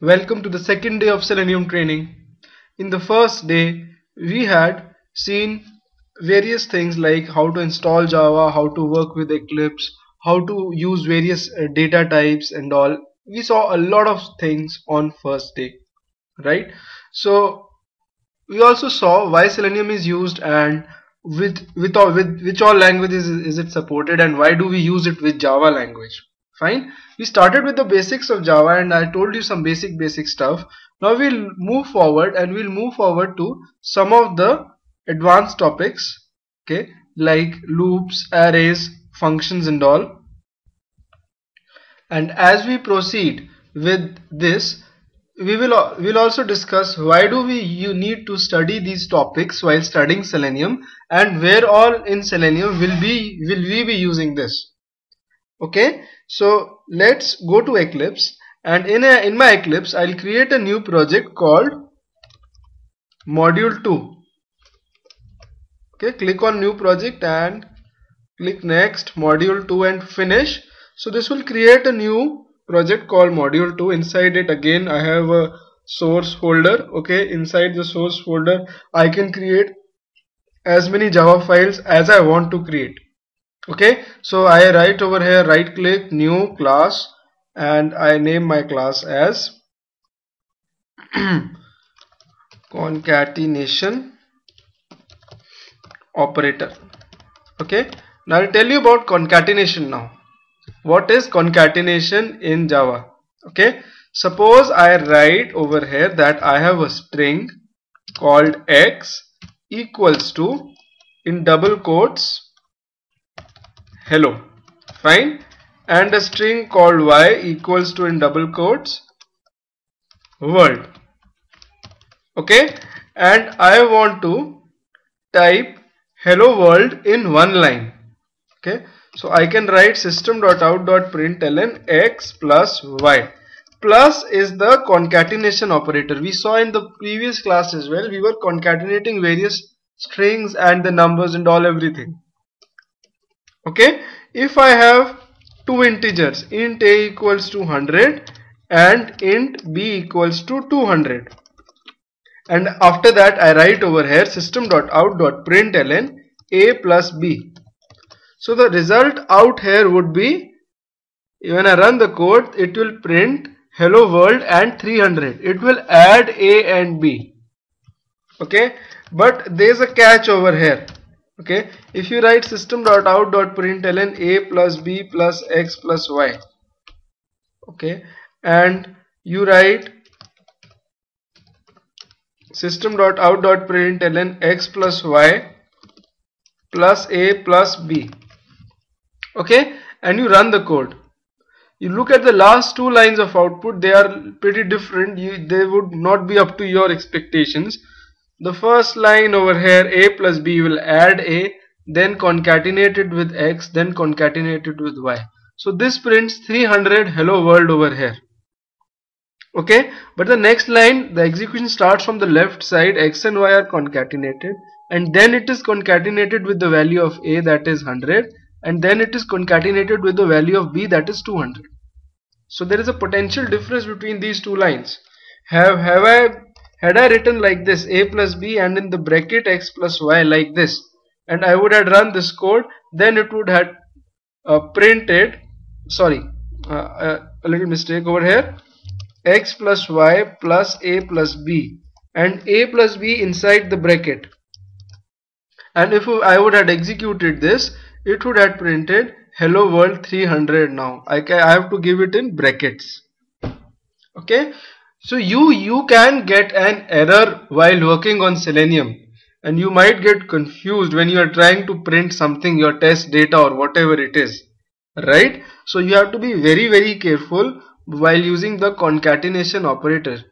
Welcome to the second day of Selenium training. In the first day, we had seen various things like how to install Java, how to work with Eclipse, how to use various data types and all. We saw a lot of things on first day, right? So we also saw why Selenium is used and with which all languages is it supported, and why do we use it with Java language. Fine. We started with the basics of Java and I told you some basic stuff. Now we'll move forward and we'll move forward to some of the advanced topics, okay, like loops, arrays, functions and all. And as we proceed with this, we'll also discuss why do you need to study these topics while studying Selenium, and where all in Selenium will we be using this. Okay, so let's go to Eclipse, and in my Eclipse I'll create a new project called module 2. Okay, click on new project and click next, module 2, and finish. So this will create a new project called module 2. Inside it again I have a source folder. Okay, inside the source folder I can create as many Java files as I want to create. Okay, so I write over here, right click, new class, and I name my class as concatenation operator. Okay, now I'll tell you about concatenation now. What is concatenation in Java? Okay, suppose I write over here that I have a string called x equals to, in double quotes, hello, fine, and a string called y equals to, in double quotes, world. Okay, and I want to type hello world in one line. Okay, so I can write system.out.println x plus y. Plus is the concatenation operator. We saw in the previous class as well, we were concatenating various strings and the numbers and all, everything. Okay, if I have two integers, int a equals to 100 and int b equals to 200, and after that I write over here system.out.println a plus b. So the result out here would be, when I run the code, it will print hello world and 300. It will add a and b. Okay, but there is a catch over here. Okay, if you write system.out.println a plus b plus x plus y, okay, and you write system.out.println x plus y plus a plus b, okay, and you run the code, you look at the last two lines of output, they are pretty different. They would not be up to your expectations. The first line over here, a plus b, will add a, then concatenate it with x, then concatenate it with y. So this prints 300 hello world over here. Okay, but the next line, the execution starts from the left side, x and y are concatenated, and then it is concatenated with the value of a, that is 100, and then it is concatenated with the value of b, that is 200. So there is a potential difference between these two lines. Had I written like this, a plus b, and in the bracket x plus y like this, and I would have run this code, then it would have printed, sorry, a little mistake over here, x plus y plus a plus b, and a plus b inside the bracket. And if I would have executed this, it would have printed hello world 300. Now I have to give it in brackets. Okay, so you can get an error while working on Selenium, and you might get confused when you are trying to print something, your test data or whatever it is, right? So you have to be very careful while using the concatenation operator.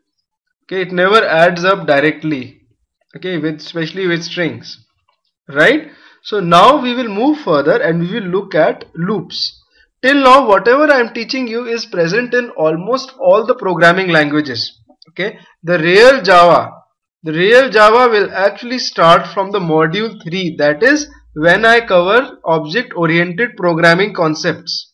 Okay, it never adds up directly, okay, especially with strings, right? So now we will move further and we will look at loops. Till now whatever I am teaching you is present in almost all the programming languages. Okay, the real Java will actually start from the module 3, that is when I cover object oriented programming concepts.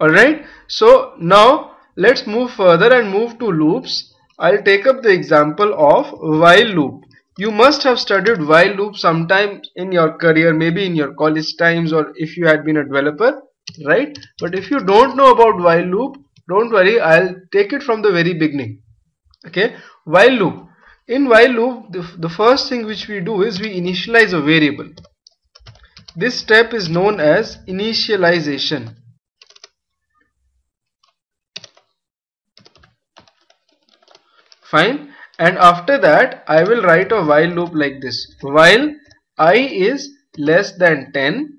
Alright, so now let's move further and move to loops. I'll take up the example of while loop. You must have studied while loop sometime in your career, maybe in your college times, or if you had been a developer, right? But if you don't know about while loop, don't worry, I'll take it from the very beginning. Okay, while loop. In while loop, the first thing which we do is we initialize a variable. This step is known as initialization. Fine. And after that, I will write a while loop like this. While I is less than 10,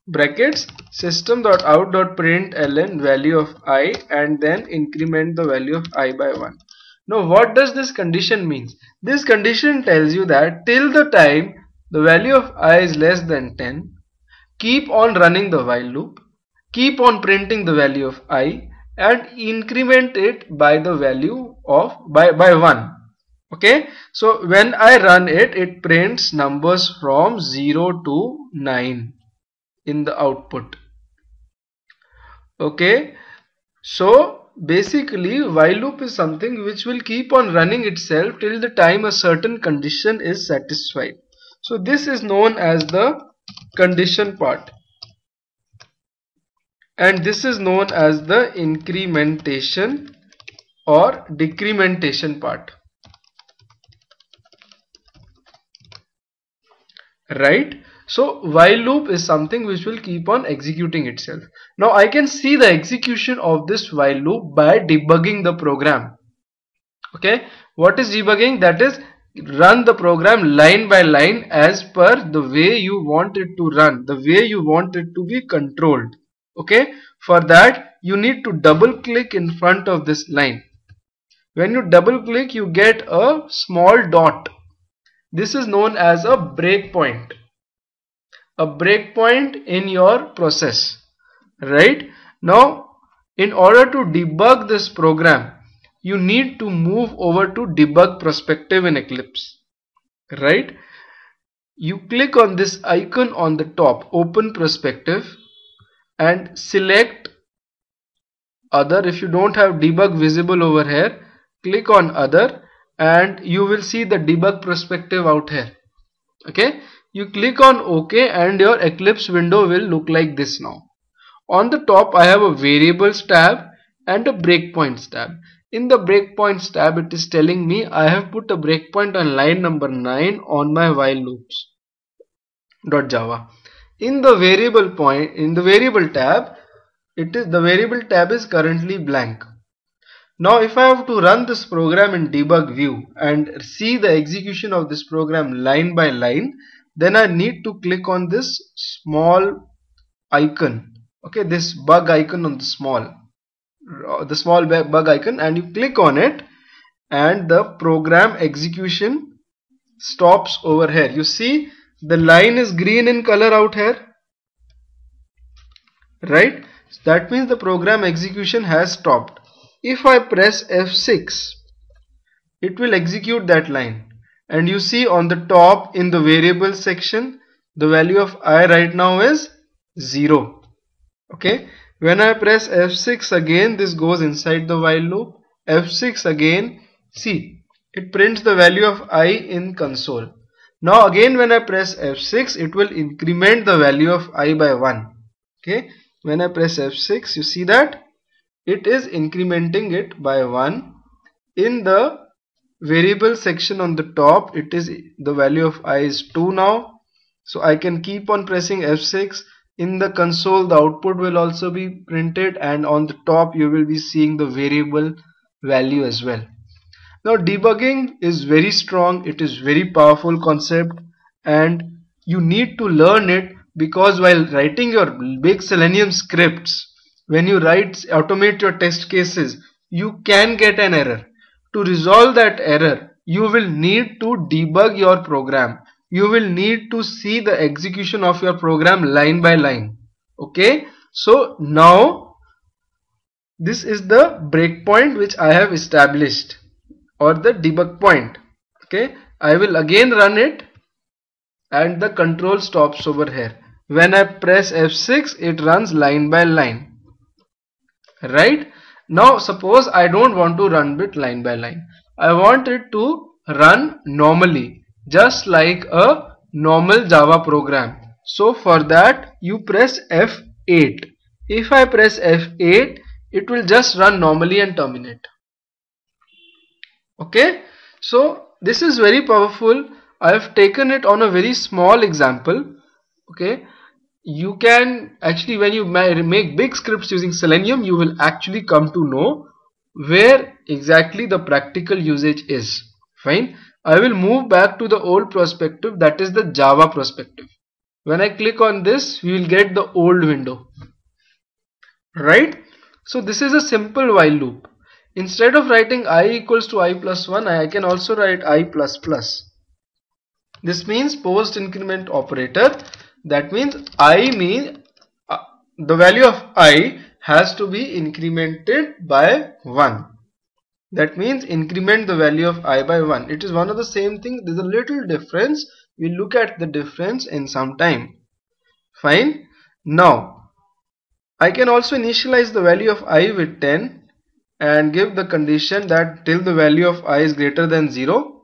brackets, system.out.println value of I, and then increment the value of I by 1. Now what does this condition mean? This condition tells you that till the time the value of I is less than 10, keep on running the while loop, keep on printing the value of I, and increment it by the value of by 1. Okay, so when I run it, it prints numbers from 0 to 9 in the output. Okay, so basically while loop is something which will keep on running itself till the time a certain condition is satisfied. So this is known as the condition part, and this is known as the incrementation or decrementation part, right? So while loop is something which will keep on executing itself. Now I can see the execution of this while loop by debugging the program. Okay, what is debugging? That is, run the program line by line as per the way you want it to run, the way you want it to be controlled. Okay, for that you need to double click in front of this line. When you double click, you get a small dot. This is known as a breakpoint. A breakpoint in your process, right? Now in order to debug this program, you need to move over to debug perspective in Eclipse, right? You click on this icon on the top, open perspective, and select other. If you don't have debug visible over here, click on other and you will see the debug perspective out here. Okay, you click on OK and your Eclipse window will look like this now. On the top I have a variables tab and a breakpoints tab. In the breakpoints tab, it is telling me I have put a breakpoint on line number 9 on my while loops.java. In the variable tab, the variable tab is currently blank. Now if I have to run this program in debug view and see the execution of this program line by line, then I need to click on this small icon. Okay, this bug icon on the small bug icon, and you click on it and the program execution stops over here. You see the line is green in color out here, right? That means the program execution has stopped. If I press F6, it will execute that line, and you see on the top in the variable section the value of I right now is 0. Okay, when I press F6 again, this goes inside the while loop. F6 again, see, it prints the value of I in console. Now again when I press F6, it will increment the value of I by 1. Okay, when I press F6, you see that it is incrementing it by 1. In the variable section on the top, it is the value of I is 2 now. So I can keep on pressing F6. In the console, the output will also be printed, and on the top you will be seeing the variable value as well. Now debugging is very strong, it is very powerful concept, and you need to learn it, because while writing your big Selenium scripts, when you automate your test cases, you can get an error. To resolve that error, you will need to debug your program. You will need to see the execution of your program line by line. Okay, so now this is the breakpoint which I have established, or the debug point. Okay, I will again run it and the control stops over here. When I press F6, it runs line by line. Right, Now suppose I don't want to run it line by line. I want it to run normally, just like a normal Java program. So for that you press F8. If I press F8, it will just run normally and terminate. Okay, so this is very powerful. I have taken it on a very small example. Okay, you can actually, when you make big scripts using Selenium, you will actually come to know where exactly the practical usage is. Fine, I will move back to the old perspective, that is the Java perspective. When I click on this, we will get the old window, right? So this is a simple while loop. Instead of writing I equals to I plus 1, I can also write I plus plus. This means post increment operator. That means the value of I has to be incremented by 1. That means increment the value of I by 1. It is one of the same thing. There is a little difference. We'll look at the difference in some time. Fine. Now I can also initialize the value of I with 10 and give the condition that till the value of I is greater than 0,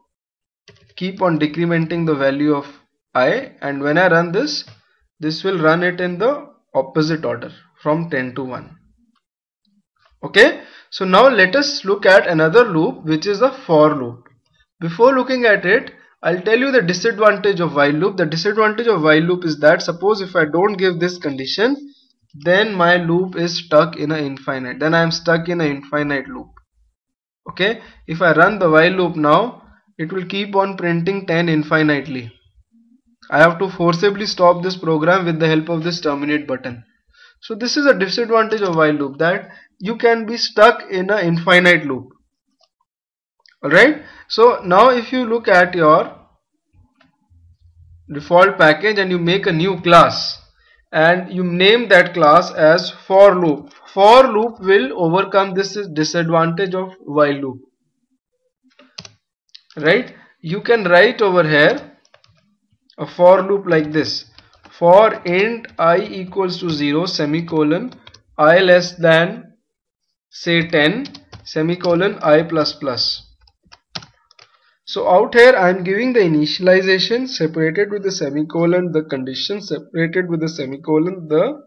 keep on decrementing the value of I, and when I run this will run it in the opposite order from 10 to 1. Okay, so now let us look at another loop, which is a for loop. Before looking at it, I'll tell you the disadvantage of while loop. The disadvantage of while loop is that suppose if I don't give this condition, then my loop is stuck in an infinite. Then I am stuck in an infinite loop. Okay, if I run the while loop now, it will keep on printing 10 infinitely. I have to forcibly stop this program with the help of this terminate button. So this is a disadvantage of while loop, that you can be stuck in an infinite loop. Alright, so now if you look at your default package and you make a new class and you name that class as for loop, for loop will overcome this disadvantage of while loop. Right, you can write over here a for loop like this: for int I equals to 0 semicolon I less than say 10 semicolon I plus plus. So out here I am giving the initialization separated with the semicolon, the condition separated with the semicolon, the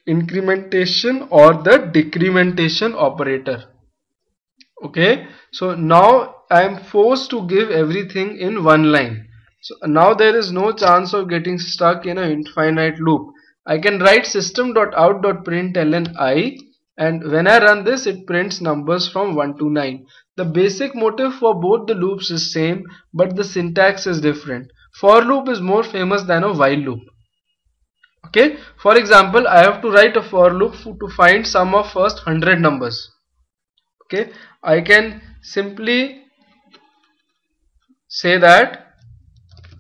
incrementation or the decrementation operator. Okay, so now I am forced to give everything in one line. So now there is no chance of getting stuck in an infinite loop. I can write system.out.println I, and when I run this, it prints numbers from 1 to 9. The basic motive for both the loops is same, but the syntax is different. For loop is more famous than a while loop. Okay, for example, I have to write a for loop to find sum of first 100 numbers. Okay, I can simply say that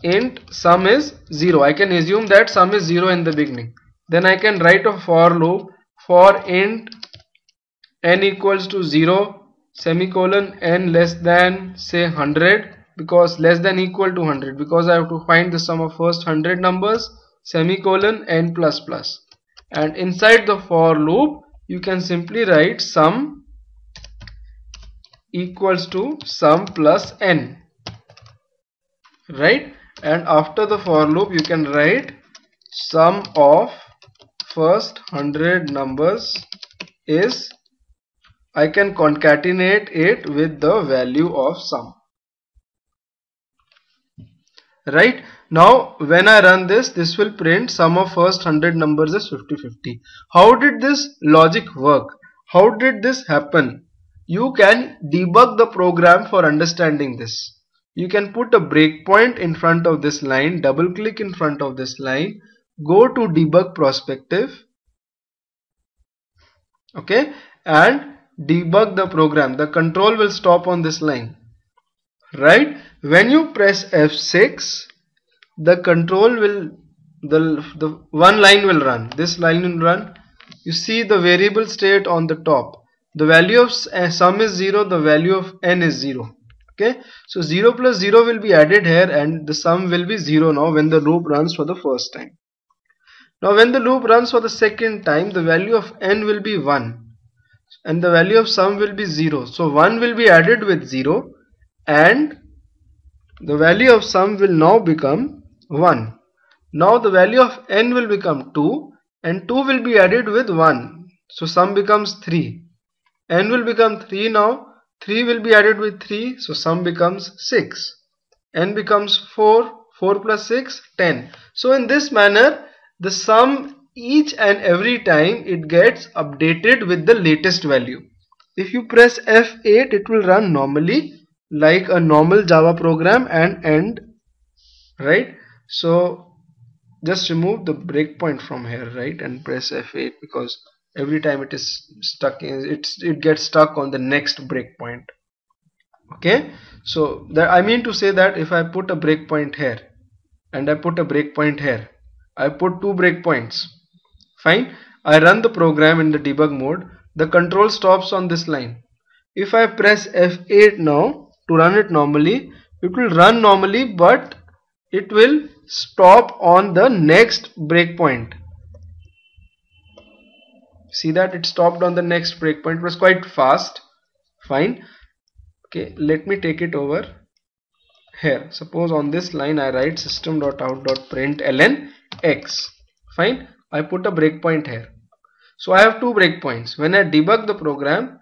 int sum is 0. I can assume that sum is 0 in the beginning. Then I can write a for loop for int n equals to 0 semicolon n less than say 100, because less than equal to 100, because I have to find the sum of first 100 numbers, semicolon n plus plus. And inside the for loop you can simply write sum equals to sum plus n, right? And after the for loop you can write sum of first 100 numbers is, I can concatenate it with the value of sum. Right, now when I run this will print sum of first 100 numbers is 50-50. How did this logic work? How did this happen? You can debug the program for understanding this. You can put a breakpoint in front of this line, double click in front of this line, go to debug perspective, okay, and debug the program. The control will stop on this line. Right, when you press F6, the control will, the one line will run, this line will run. You see the variable state on the top, the value of sum is 0, the value of n is 0. Okay, so 0 plus 0 will be added here and the sum will be 0 now when the loop runs for the first time. Now when the loop runs for the second time, the value of n will be 1. and the value of sum will be 0. So 1 will be added with 0 and the value of sum will now become 1. Now the value of n will become 2 and 2 will be added with 1. So sum becomes 3. N will become 3 now. 3 will be added with 3. So sum becomes 6. N becomes 4. 4 plus 6, 10. So in this manner, the sum each and every time it gets updated with the latest value. If you press F8, it will run normally like a normal Java program and end, right? So just remove the breakpoint from here, right, and press F8 because every time it is stuck it gets stuck on the next breakpoint. Okay, so that I mean to say that if I put a breakpoint here and I put a breakpoint here, I put two breakpoints, fine, I run the program in the debug mode, the control stops on this line. If I press F8 now to run it normally, it will run normally, but it will stop on the next breakpoint. See that it stopped on the next breakpoint. It was quite fast. Fine. Okay, let me take it over here. Suppose on this line I write system.out.println x. Fine. I put a breakpoint here. So I have two breakpoints. When I debug the program,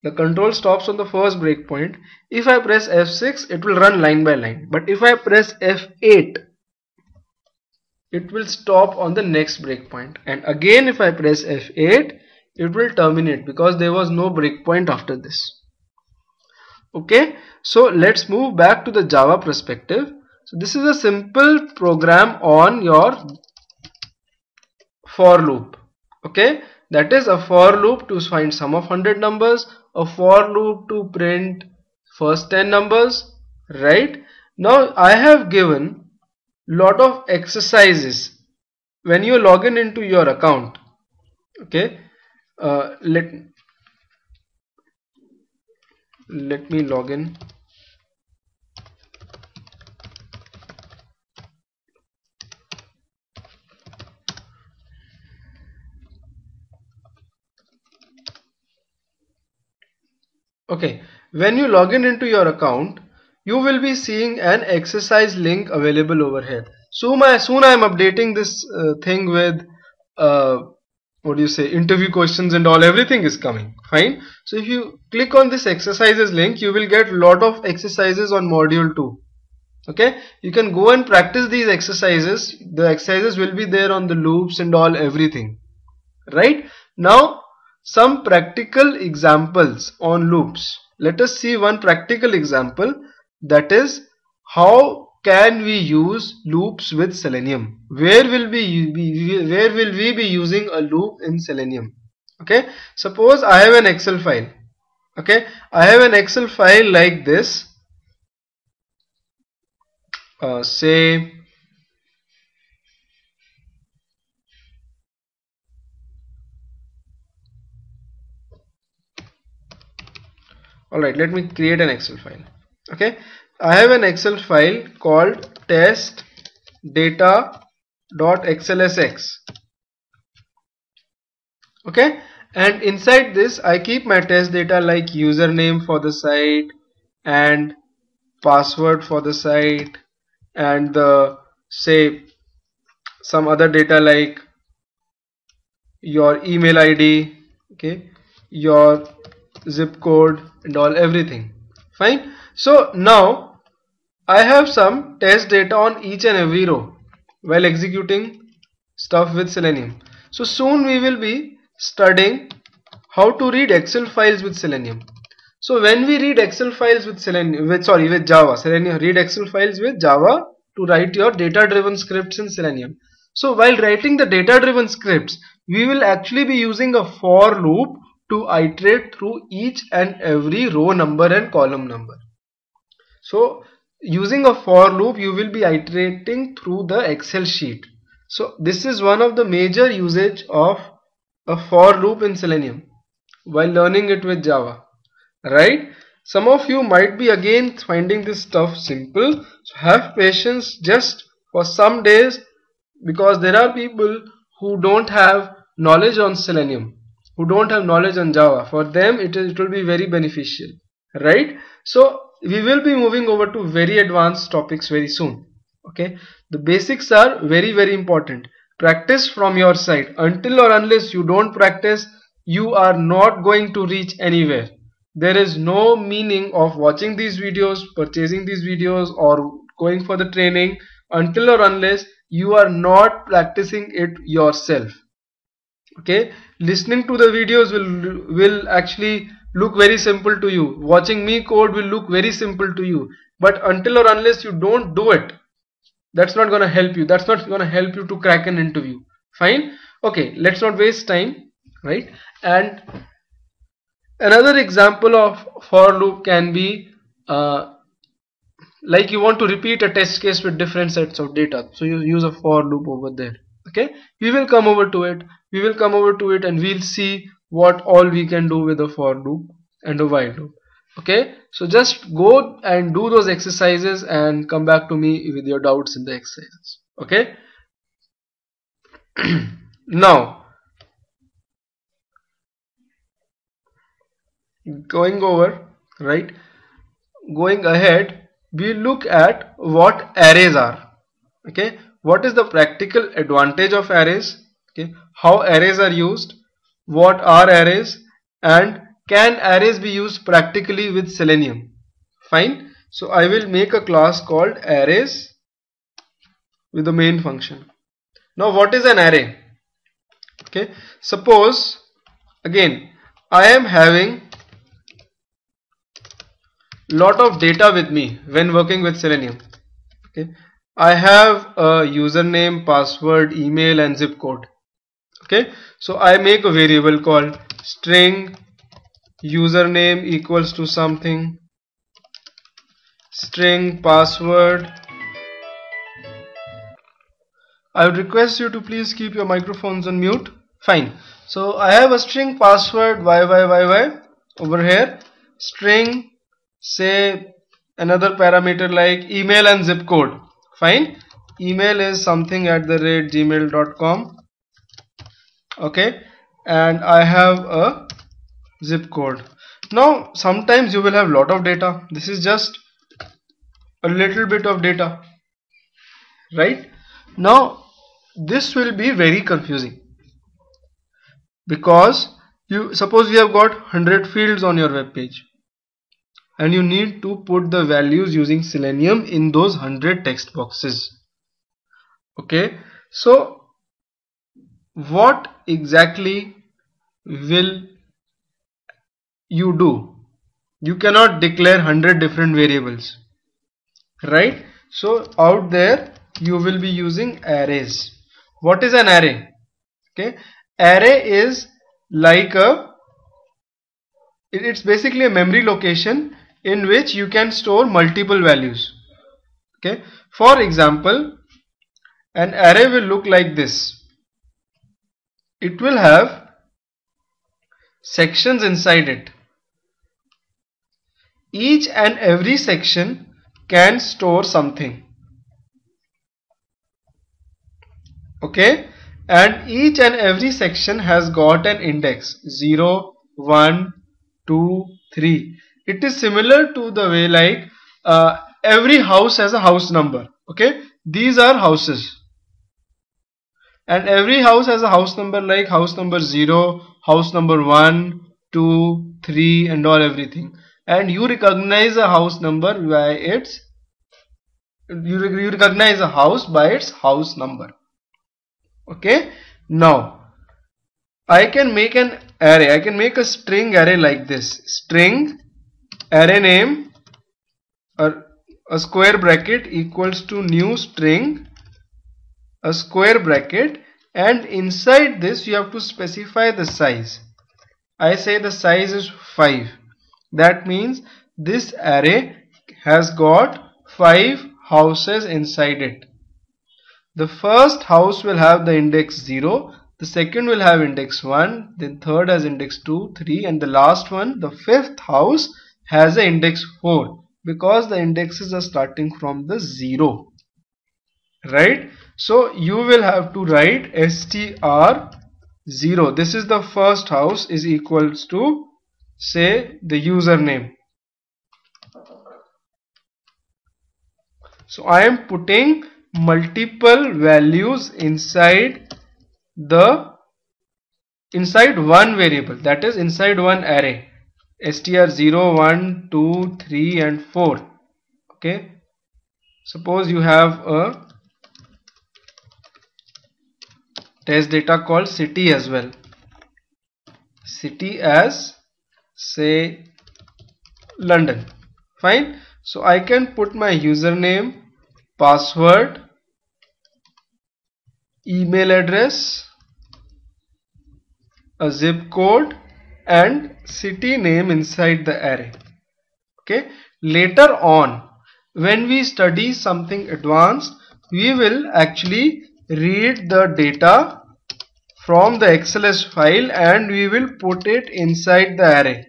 the control stops on the first breakpoint. If I press F6, it will run line by line. But if I press F8, it will stop on the next breakpoint. And again, if I press F8, it will terminate because there was no breakpoint after this. Okay, so let's move back to the Java perspective. So this is a simple program on your for loop. Okay, that is a for loop to find sum of 100 numbers, a for loop to print first 10 numbers, right? Now I have given lot of exercises when you log in into your account. Okay, let me log in. Okay, when you log in into your account, you will be seeing an exercise link available over here. Soon I am updating this thing with what do you say, interview questions and all, everything is coming. Fine. So if you click on this exercises link, you will get lot of exercises on module 2. Okay, you can go and practice these exercises. The exercises will be there on the loops and all, everything. Right. Now some practical examples on loops. Let us see one practical example, that is how can we use loops with Selenium. Where will we be using a loop in Selenium? Okay, suppose I have an Excel file. Okay, I have an Excel file like this. Say alright, let me create an Excel file. Okay, I have an Excel file called testdata.xlsx. Okay, and inside this I keep my test data like username for the site and password for the site and the say some other data like your email ID, okay, your zip code and all, everything. Fine. So now I have some test data on each and every row while executing stuff with Selenium. So soon we will be studying how to read Excel files with Selenium. So when we read Excel files with Selenium, with Java, read Excel files with Java to write your data driven scripts in Selenium. So while writing the data driven scripts, we will actually be using a for loop to iterate through each and every row number and column number. So using a for loop, you will be iterating through the Excel sheet. So this is one of the major usage of a for loop in Selenium while learning it with Java, right? Some of you might be again finding this stuff simple, so have patience just for some days because there are people who don't have knowledge on Selenium. who don't have knowledge on Java. For them it will be very beneficial, right? So we will be moving over to very advanced topics very soon. Okay, the basics are very important. Practice from your side. Until or unless you don't practice, you are not going to reach anywhere. There is no meaning of watching these videos, purchasing these videos, or going for the training until or unless you are not practicing it yourself. Okay, listening to the videos will actually look very simple to you. Watching me code will look very simple to you. But until or unless you don't do it, that's not gonna help you. That's not gonna help you to crack an interview. Fine. Okay, let's not waste time, right? And another example of for loop can be like you want to repeat a test case with different sets of data, so you use a for loop over there. Okay, we will come over to it. And we'll see what all we can do with a for loop and a while loop. Okay, so just go and do those exercises and come back to me with your doubts in the exercises. Okay. Now going ahead, we look at what arrays are. Okay, what is the practical advantage of arrays? Okay, how arrays are used, what are arrays, and can arrays be used practically with Selenium? Fine. So I will make a class called arrays with the main function. Now what is an array? Okay, suppose again I am having lot of data with me when working with Selenium. Okay, I have a username, password, email, and zip code. Okay, so I make a variable called string username equals to something, string password. I would request you to please keep your microphones on mute. Fine. So I have a string password yy over here, string, say another parameter like email and zip code. Fine. Email is something @gmail.com. Okay, and I have a zip code. Now sometimes you will have lot of data. This is just a little bit of data, right? Now this will be very confusing, because you suppose you have got 100 fields on your web page and you need to put the values using Selenium in those 100 text boxes. Okay, so what exactly will you do? You cannot declare 100 different variables, right? So out there you will be using arrays. What is an array? Okay, array is like it's basically a memory location in which you can store multiple values. Okay, for example, an array will look like this. It will have sections inside it. Each and every section can store something. Okay, and each and every section has got an index 0, 1, 2, 3. It is similar to the way like every house has a house number. Okay, these are houses, and every house has a house number like house number 0, house number 1, 2, 3, and all everything. And you recognize a house number by its you recognize a house by its house number. Okay, now I can make an array. I can make a string array like this. String array name or a square bracket equals to new string, a square bracket, and inside this you have to specify the size. I say the size is 5. That means this array has got 5 houses inside it. The first house will have the index 0, the second will have index 1, the third has index 2, 3, and the last one, the fifth house, has an index 4, because the indexes are starting from the 0, right? So you will have to write str 0. This is the first house is equals to, say, the username. So I am putting multiple values inside one variable, that is inside one array, str 0, 1, 2, 3 and 4. Okay, suppose you have a test data called city as well, city as, say, London. Fine. So I can put my username, password, email address, a zip code and city name inside the array. Okay. Later on, when we study something advanced, we will actually read the data from the XLS file and we will put it inside the array.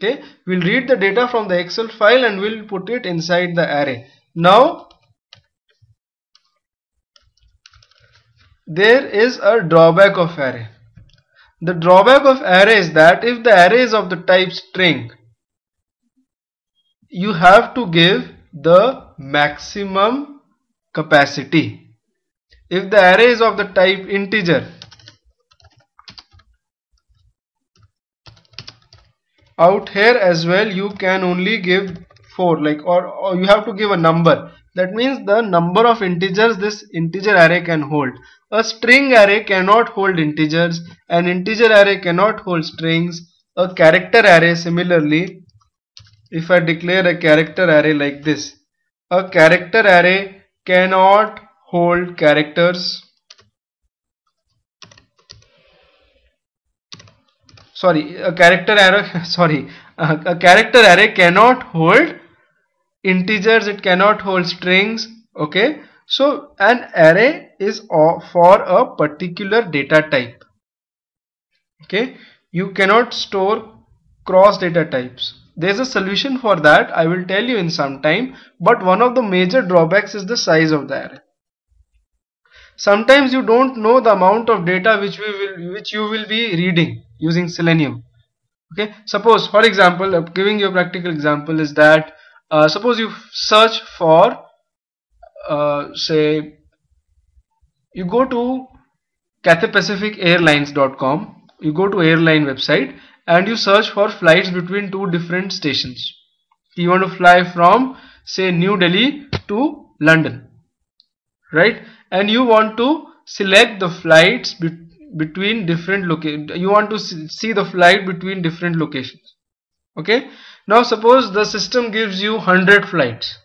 Okay, we'll read the data from the Excel file and we'll put it inside the array. Now, there is a drawback of array. The drawback of array is that if the array is of the type string, you have to give the maximum capacity. If the array is of the type integer, out here as well you can only give 4, like, or you have to give a number. That means the number of integers this integer array can hold. A string array cannot hold integers, an integer array cannot hold strings, a character array similarly. If I declare a character array like this, a character array cannot hold characters. A character array cannot hold integers, it cannot hold strings. Okay, so an array is for a particular data type. Okay, you cannot store cross data types. There's a solution for that, I will tell you in some time, but one of the major drawbacks is the size of the array. Sometimes you don't know the amount of data which you will be reading using Selenium. Okay, suppose, for example, giving you a practical example is that suppose you search for say, you go to cathaypacificairlines.com, you go to airline website and you search for flights between two different stations. You want to fly from, say, New Delhi to London, right? And you want to select the flights between different locations. You want to see the flight between different locations. Okay, now suppose the system gives you 100 flights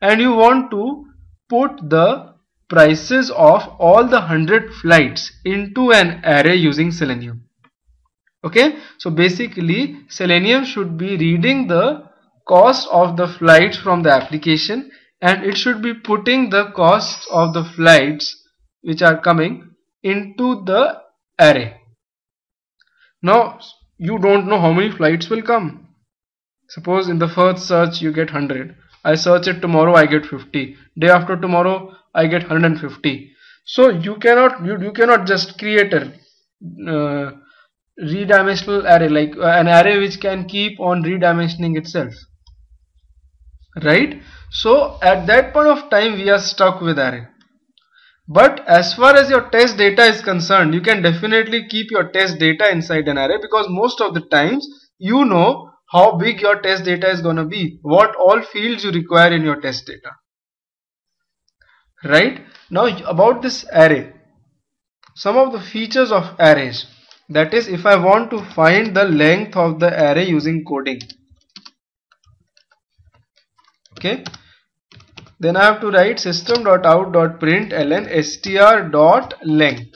and you want to put the prices of all the 100 flights into an array using Selenium. Okay, so basically Selenium should be reading the cost of the flights from the application and it should be putting the costs of the flights which are coming into the array. Now you don't know how many flights will come. Suppose in the first search you get 100. I search it tomorrow, I get 50. Day after tomorrow I get 150. So you cannot just create a redimensional array, like an array which can keep on redimensioning itself, right? So at that point of time we are stuck with array. But as far as your test data is concerned, you can definitely keep your test data inside an array, because most of the times you know how big your test data is going to be, what all fields you require in your test data, right? Now about this array, some of the features of arrays, that is, if I want to find the length of the array using coding, okay, then I have to write system.out.println str.length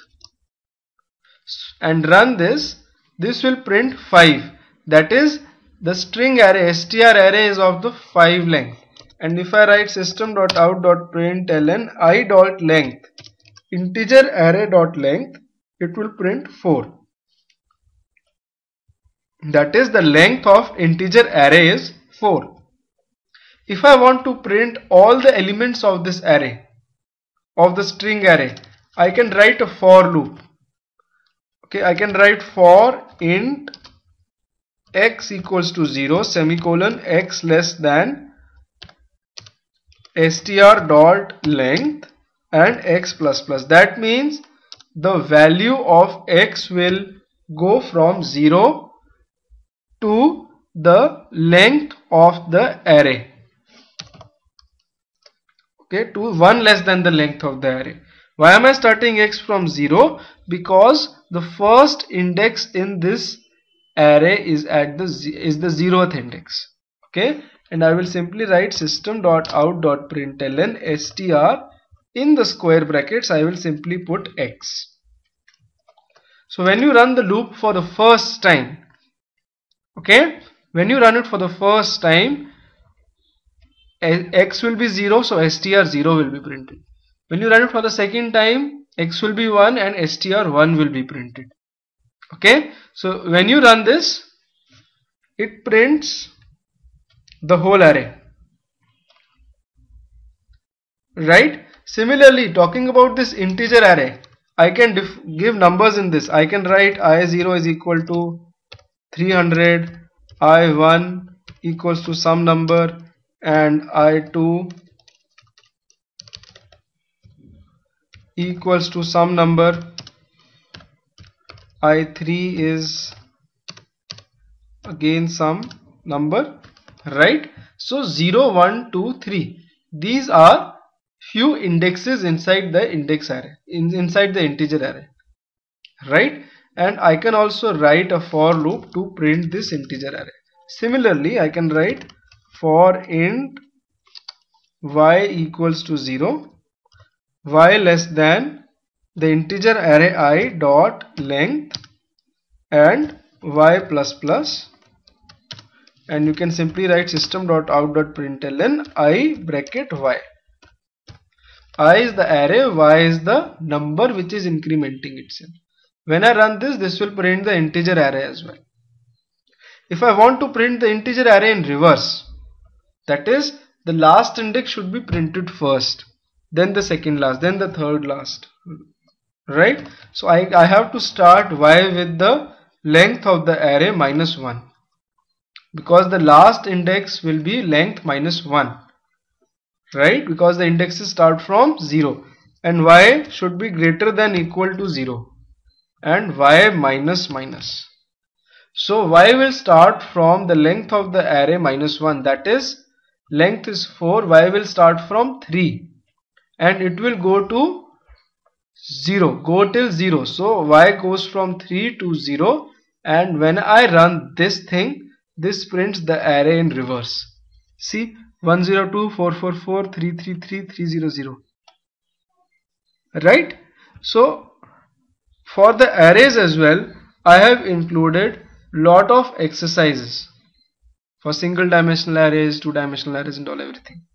and run this. This will print 5, that is, the string array str array is of the 5 length. And if I write system.out.println I.length integer array.length, it will print 4. That is, the length of integer array is 4. If I want to print all the elements of this array, of the string array, I can write a for loop. Okay, I can write for int x equals to 0 semicolon x less than str dot length and x plus plus. That means the value of x will go from 0 to the length of the array. Okay, to 1 less than the length of the array. Why am I starting x from 0? Because the first index in this array is at the 0th index. Okay, and I will simply write system.out.println str in the square brackets. I will simply put x. So when you run the loop for the first time, okay, when you run it for the first time, x will be 0, so str 0 will be printed. When you run it for the second time, x will be 1 and str 1 will be printed. Okay, so when you run this, it prints the whole array, right? Similarly, talking about this integer array, I can give numbers in this. I can write I0 is equal to 300, I1 equals to some number, and I2 equals to some number, I3 is again some number, right? So 0, 1, 2, 3, these are few indexes inside the index array, inside the integer array, right? And I can also write a for loop to print this integer array. Similarly, I can write for int y equals to 0, y less than the integer array I dot length and y plus plus, and you can simply write system.out.println I bracket y. I is the array, y is the number which is incrementing itself. When I run this, this will print the integer array as well. If I want to print the integer array in reverse, that is, the last index should be printed first, then the second last, then the third last, right? So I have to start y with the length of the array minus 1, because the last index will be length minus 1, right? Because the indexes start from 0, and y should be greater than equal to 0 and y minus minus. So y will start from the length of the array minus 1, that is, length is 4, y will start from 3 and it will go to 0, go till 0. So y goes from 3 to 0, and when I run this thing, this prints the array in reverse. See, 102, 444, 333, 300, right? So for the arrays as well, I have included lot of exercises for single dimensional arrays, two dimensional arrays, and all everything.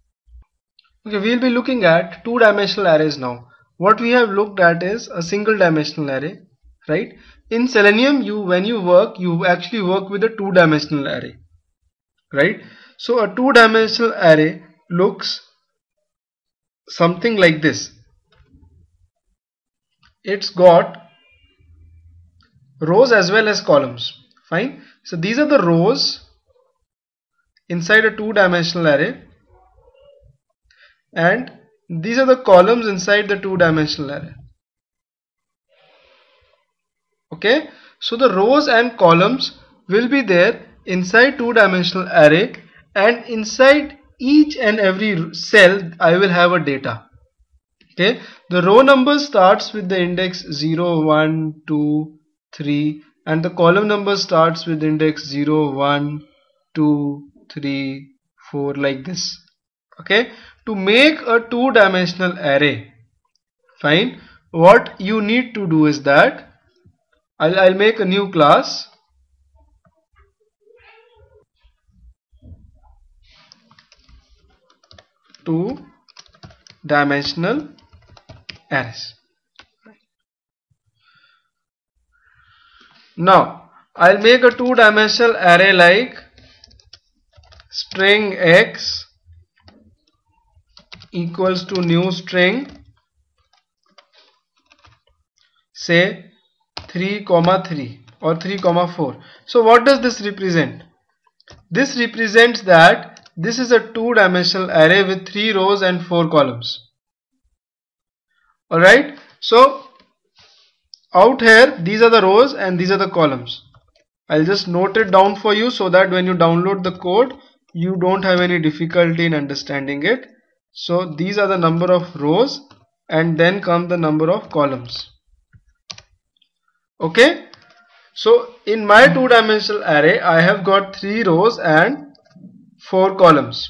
Okay, we'll be looking at two dimensional arrays now. What we have looked at is a single dimensional array, right? In Selenium, when you work, you actually work with a two dimensional array, right? So a two dimensional array looks something like this. It's got rows as well as columns. Fine. So these are the rows inside a two dimensional array, and these are the columns inside the two dimensional array. Okay, so the rows and columns will be there inside two dimensional array, and inside each and every cell I will have a data. Okay, the row number starts with the index 0, 1, 2, 3, and the column number starts with index 0, 1, 2, 3, 4, like this. Okay, to make a two dimensional array, fine, what you need to do is that I'll make a new class, two dimensional arrays. Now I'll make a two dimensional array like string x equals to new string say 3 comma 3 or 3 comma 4. So what does this represent? This represents that this is a two-dimensional array with 3 rows and 4 columns. Alright, so out here these are the rows and these are the columns. I'll just note it down for you so that when you download the code you don't have any difficulty in understanding it. So these are the number of rows and then come the number of columns. Okay, so in my two-dimensional array I have got 3 rows and 4 columns.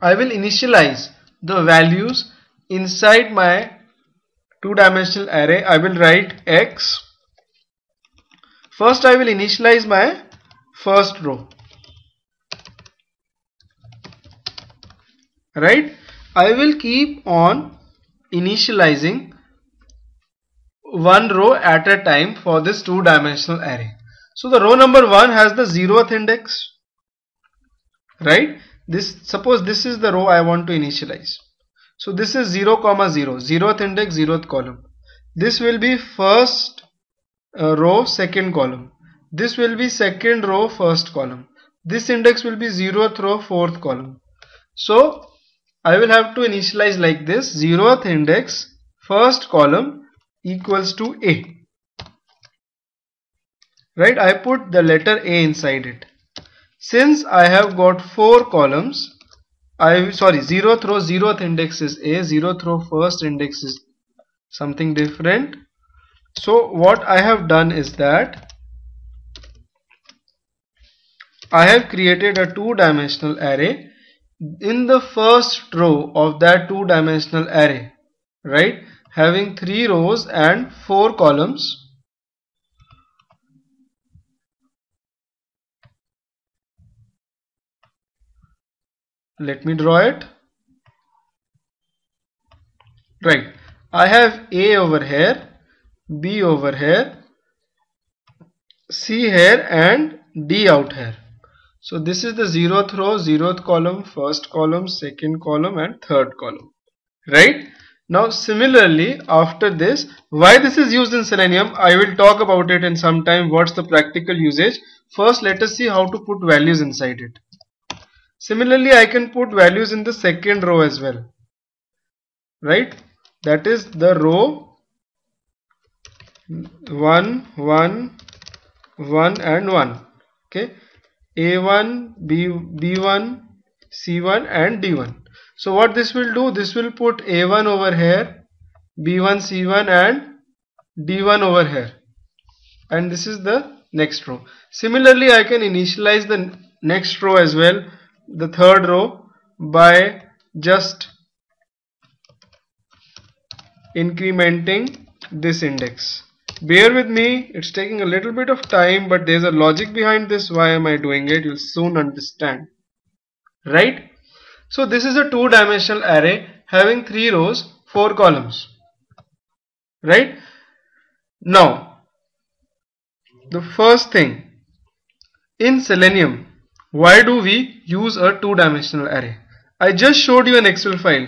I will initialize the values inside my two-dimensional array. I will write x. First I will initialize my first row. Right? I will keep on initializing one row at a time for this two-dimensional array. So the row number 1 has the 0th index. Right? Suppose this is the row I want to initialize. So this is 0 comma 0, 0th index, 0th column. This will be first row, second column. This will be second row, first column. This index will be 0th row, 4th column. So I will have to initialize like this: 0th index, first column equals to A. Right? I put the letter A inside it. Since I have got 4 columns, 0th row, 0th index is A, 0th row, first index is something different. So what I have done is that I have created a two-dimensional array. In the first row of that two-dimensional array, right, having 3 rows and 4 columns, let me draw it. Right, I have A over here, B over here, C here and D out here. So this is the 0th row, 0th column, first column, second column and third column. Right? Now similarly, after this, why this is used in Selenium, I will talk about it in some time. What's the practical usage? First let us see how to put values inside it. Similarly, I can put values in the second row as well. Right? That is the row 1, 1, 1 and 1. Okay. A1, B1, C1 and D1. So what this will do, this will put A1 over here, B1, C1 and D1 over here. And this is the next row. Similarly, I can initialize the next row as well, the third row, by just incrementing this index. Bear with me, it's taking a little bit of time, but there's a logic behind this. Why am I doing it? You'll soon understand. Right? So this is a two-dimensional array having 3 rows, 4 columns. Right? Now, the first thing, in Selenium, why do we use a two-dimensional array? I just showed you an Excel file.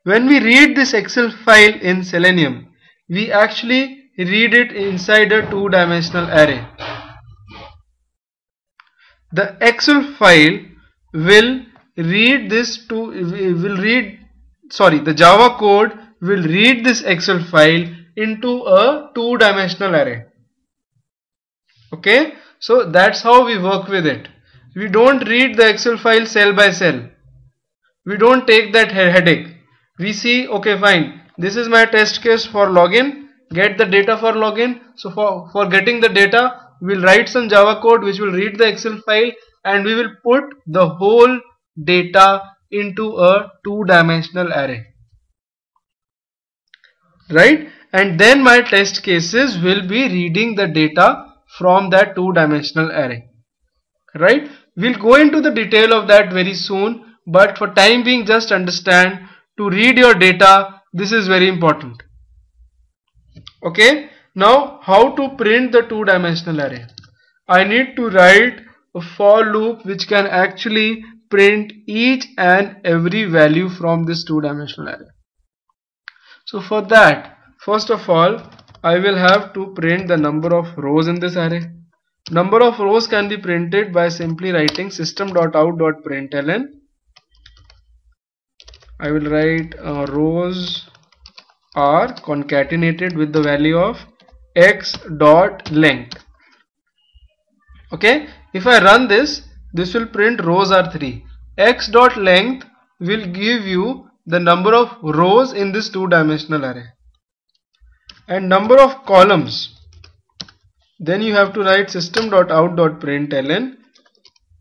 When we read this Excel file in Selenium, we actually read it inside a two-dimensional array. The Excel file will read the Java code will read this Excel file into a two-dimensional array. Okay, so that's how we work with it. We don't read the Excel file cell by cell. We don't take that headache. We see, okay, fine, this is my test case for login, get the data for login. So for getting the data, we'll write some Java code which will read the Excel file and we will put the whole data into a two-dimensional array. Right? And then my test cases will be reading the data from that two-dimensional array. Right? We'll go into the detail of that very soon, but for time being, just understand, to read your data, this is very important. Okay, now how to print the two-dimensional array? I need to write a for loop which can actually print each and every value from this two-dimensional array. So for that, First of all, I will have to print the number of rows in this array. Number of rows can be printed by simply writing system.out.println. I will write rows are concatenated with the value of x dot length. Okay, if I run this will print rows are 3. X dot length will give you the number of rows in this two-dimensional array, and number of columns. Then you have to write system.out.println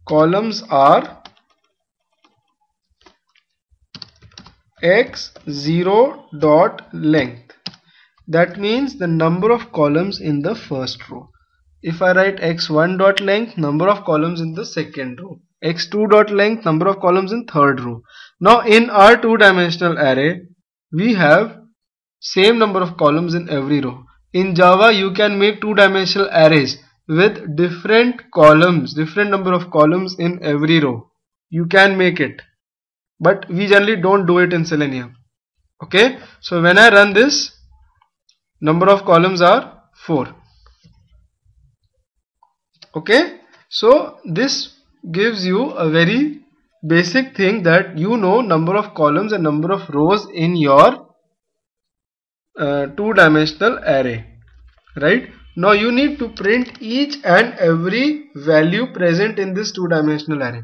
columns are x0 dot length. That means the number of columns in the first row. If I write x1 dot length, number of columns in the second row. x2 dot length, number of columns in third row. Now in our two-dimensional array, we have same number of columns in every row. In Java, you can make two-dimensional arrays with different columns, different number of columns in every row. You can make it, but we generally don't do it in Selenium. Okay, so when I run this, number of columns are 4. Okay, so this gives you a very basic thing, that you know number of columns and number of rows in your two-dimensional array. Right, now you need to print each and every value present in this two-dimensional array.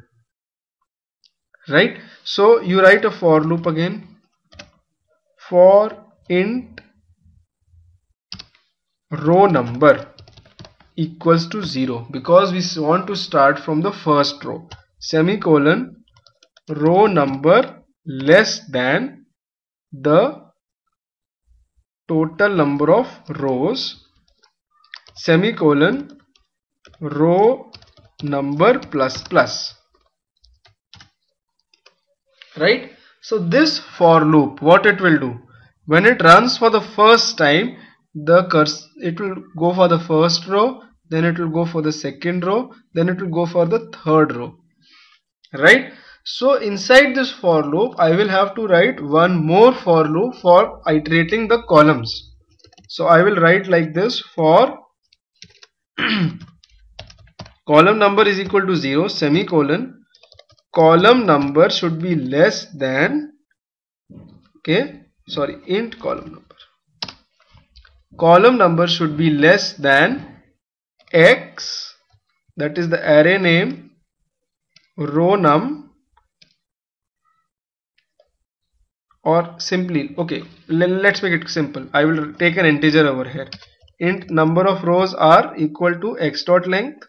Right, so you write a for loop again. For int row number equals to 0, because we want to start from the first row, semicolon, row number less than the total number of rows, semicolon, row number plus plus. Right, so this for loop, what it will do, when it runs for the first time, it will go for the first row, then it will go for the second row, then it will go for the third row. Right, so inside this for loop, I will have to write one more for loop for iterating the columns. So I will write like this: for column number is equal to 0, semicolon, column number should be less than, int column number should be less than x, that is the array name, row num, or simply, let's make it simple. I will take an integer over here. Int number of rows are equal to x dot length,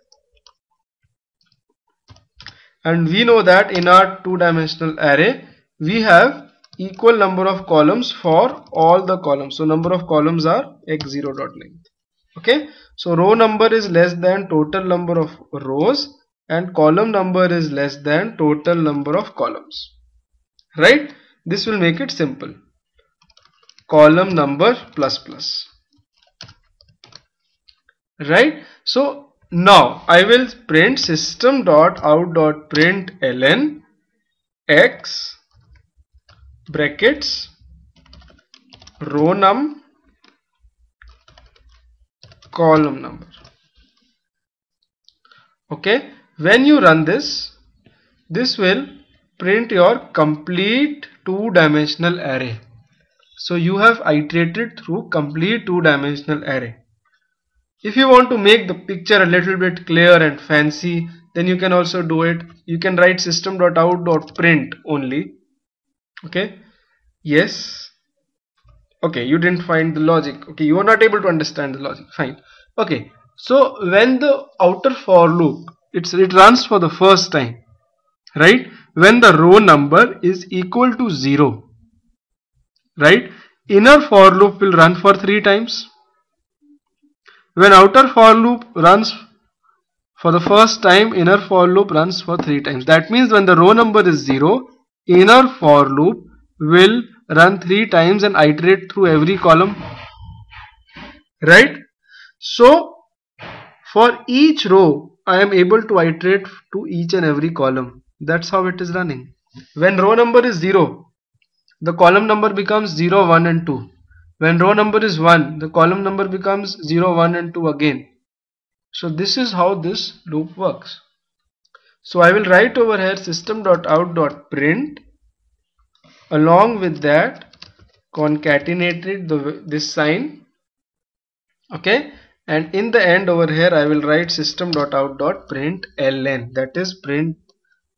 and we know that in our two-dimensional array we have equal number of columns for all the columns. So number of columns are x0 dot length. Okay, so row number is less than total number of rows, and column number is less than total number of columns. Right, this will make it simple. Column number plus plus. Right, so now I will print system.out.println x brackets row num column number. Okay, when you run this will print your complete two-dimensional array. So you have iterated through complete two-dimensional array. If you want to make the picture a little bit clear and fancy, then you can also do it. You can write system.out.print only. Okay, yes, okay, you didn't find the logic. Okay, you are not able to understand the logic. Fine. Okay, so when the outer for loop it runs for the first time, right, when the row number is equal to 0, right, inner for loop will run for 3 times. When outer for loop runs for the first time, inner for loop runs for 3 times. That means when the row number is 0, inner for loop will run 3 times and iterate through every column. Right? So for each row, I am able to iterate to each and every column. That's how it is running. When row number is 0, the column number becomes 0, 1 and 2. When row number is 1, the column number becomes 0, 1 and 2 again. So this is how this loop works. So I will write over here system.out.print, along with that concatenated this sign, okay, and in the end over here I will write system.out.println, that is print,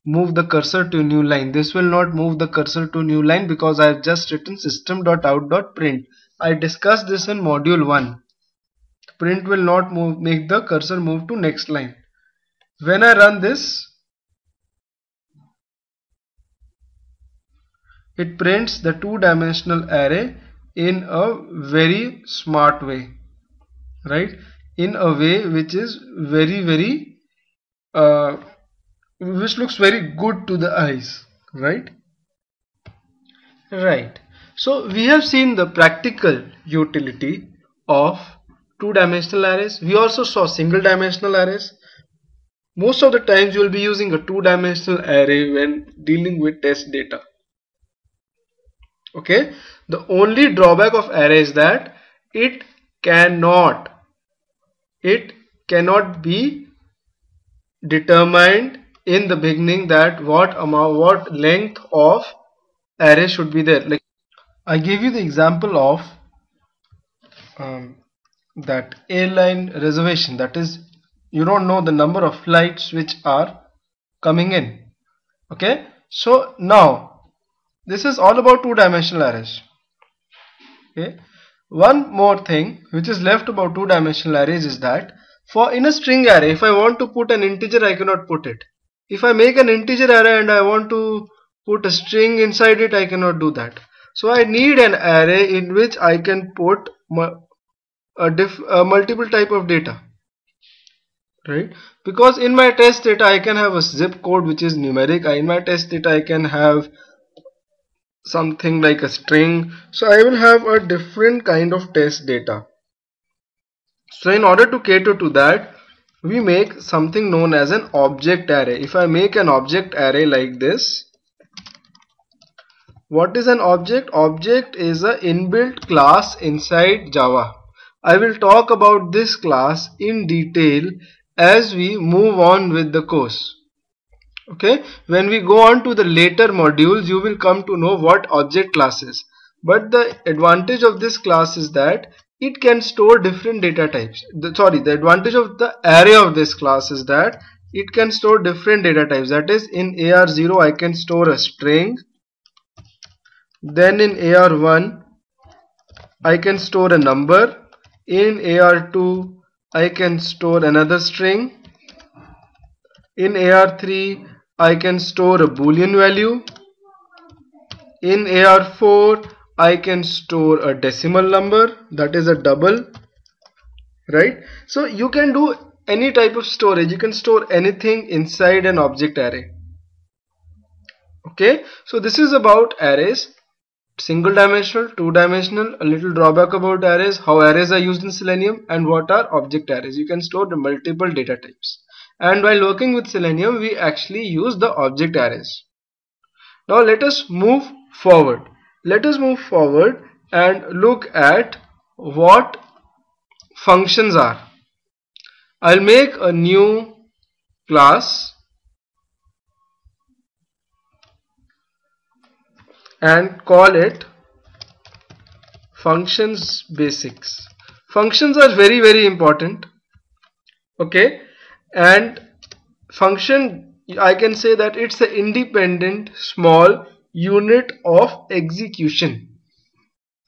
move the cursor to new line. This will not move the cursor to new line because I have just written system.out.print. I discussed this in module 1. Print will not make the cursor move to next line. When I run this, it prints the two-dimensional array in a very smart way, right? In a way which is very which looks very good to the eyes, right? Right. So we have seen the practical utility of two-dimensional arrays. We also saw single-dimensional arrays. Most of the times you will be using a two-dimensional array when dealing with test data. Okay. The only drawback of array is that it cannot be determined in the beginning that what length of array should be there. Like I gave you the example of that airline reservation, that is, you don't know the number of flights which are coming in. Okay, so now this is all about two-dimensional arrays. Okay, one more thing which is left about two-dimensional arrays is that for in a string array, if I want to put an integer, I cannot put it. If I make an integer array and I want to put a string inside it, I cannot do that. So I need an array in which I can put multiple type of data, right? Because in my test data I can have a zip code which is numeric. In my test data I can have something like a string. So I will have a different kind of test data. So in order to cater to that, we make something known as an object array. If I make an object array like this, what is an object? Object is an inbuilt class inside Java. I will talk about this class in detail as we move on with the course. Okay, when we go on to the later modules, you will come to know what object class is. But the advantage of this class is that it can store different data types. The advantage of the array of this class is that it can store different data types. That is, in AR0 I can store a string. Then in AR1 I can store a number. In AR2 I can store another string. In AR3 I can store a boolean value. In AR4 I can store a decimal number, that is a double, right? So you can do any type of storage. You can store anything inside an object array. Okay, so this is about arrays. Single dimensional, two dimensional, a little drawback about arrays, how arrays are used in Selenium, and what are object arrays. You can store the multiple data types. And while working with Selenium, we actually use the object arrays. Now let us move forward. Let us move forward and look at what functions are. I'll make a new class and call it functions basics. Functions are very important. Okay, and function, I can say that it's an independent small unit of execution.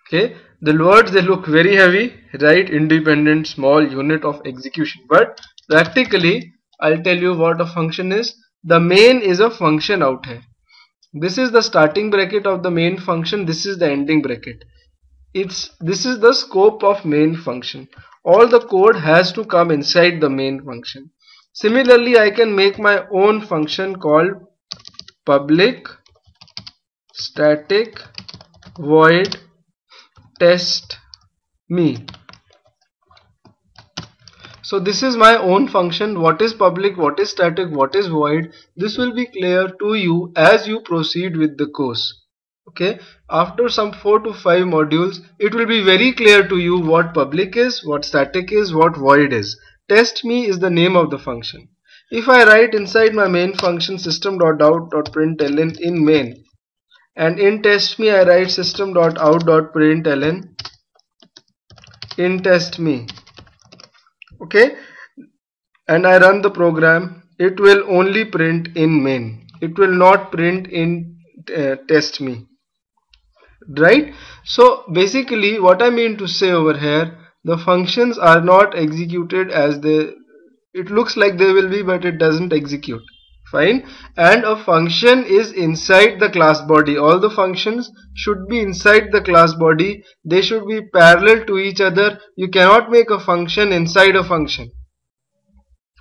Okay, the words, they look very heavy, right? Independent small unit of execution, but practically I'll tell you what a function is. The main is a function out here. This is the starting bracket of the main function. This is the ending bracket. This is the scope of main function. All the code has to come inside the main function. Similarly, I can make my own function called public static void test me. So this is my own function. What is public, what is static, what is void, this will be clear to you as you proceed with the course. Okay, after some 4 to 5 modules, it will be very clear to you what public is, what static is, what void is. Test me is the name of the function. If I write inside my main function system.out.println in main, and in test me I write system.out.println in test me, okay, and I run the program, it will only print in main. It will not print in test me. Right? So basically what I mean to say over here, the functions are not executed as they, it looks like they will be, but it doesn't execute. Fine. And a function is inside the class body. All the functions should be inside the class body. They should be parallel to each other. You cannot make a function inside a function.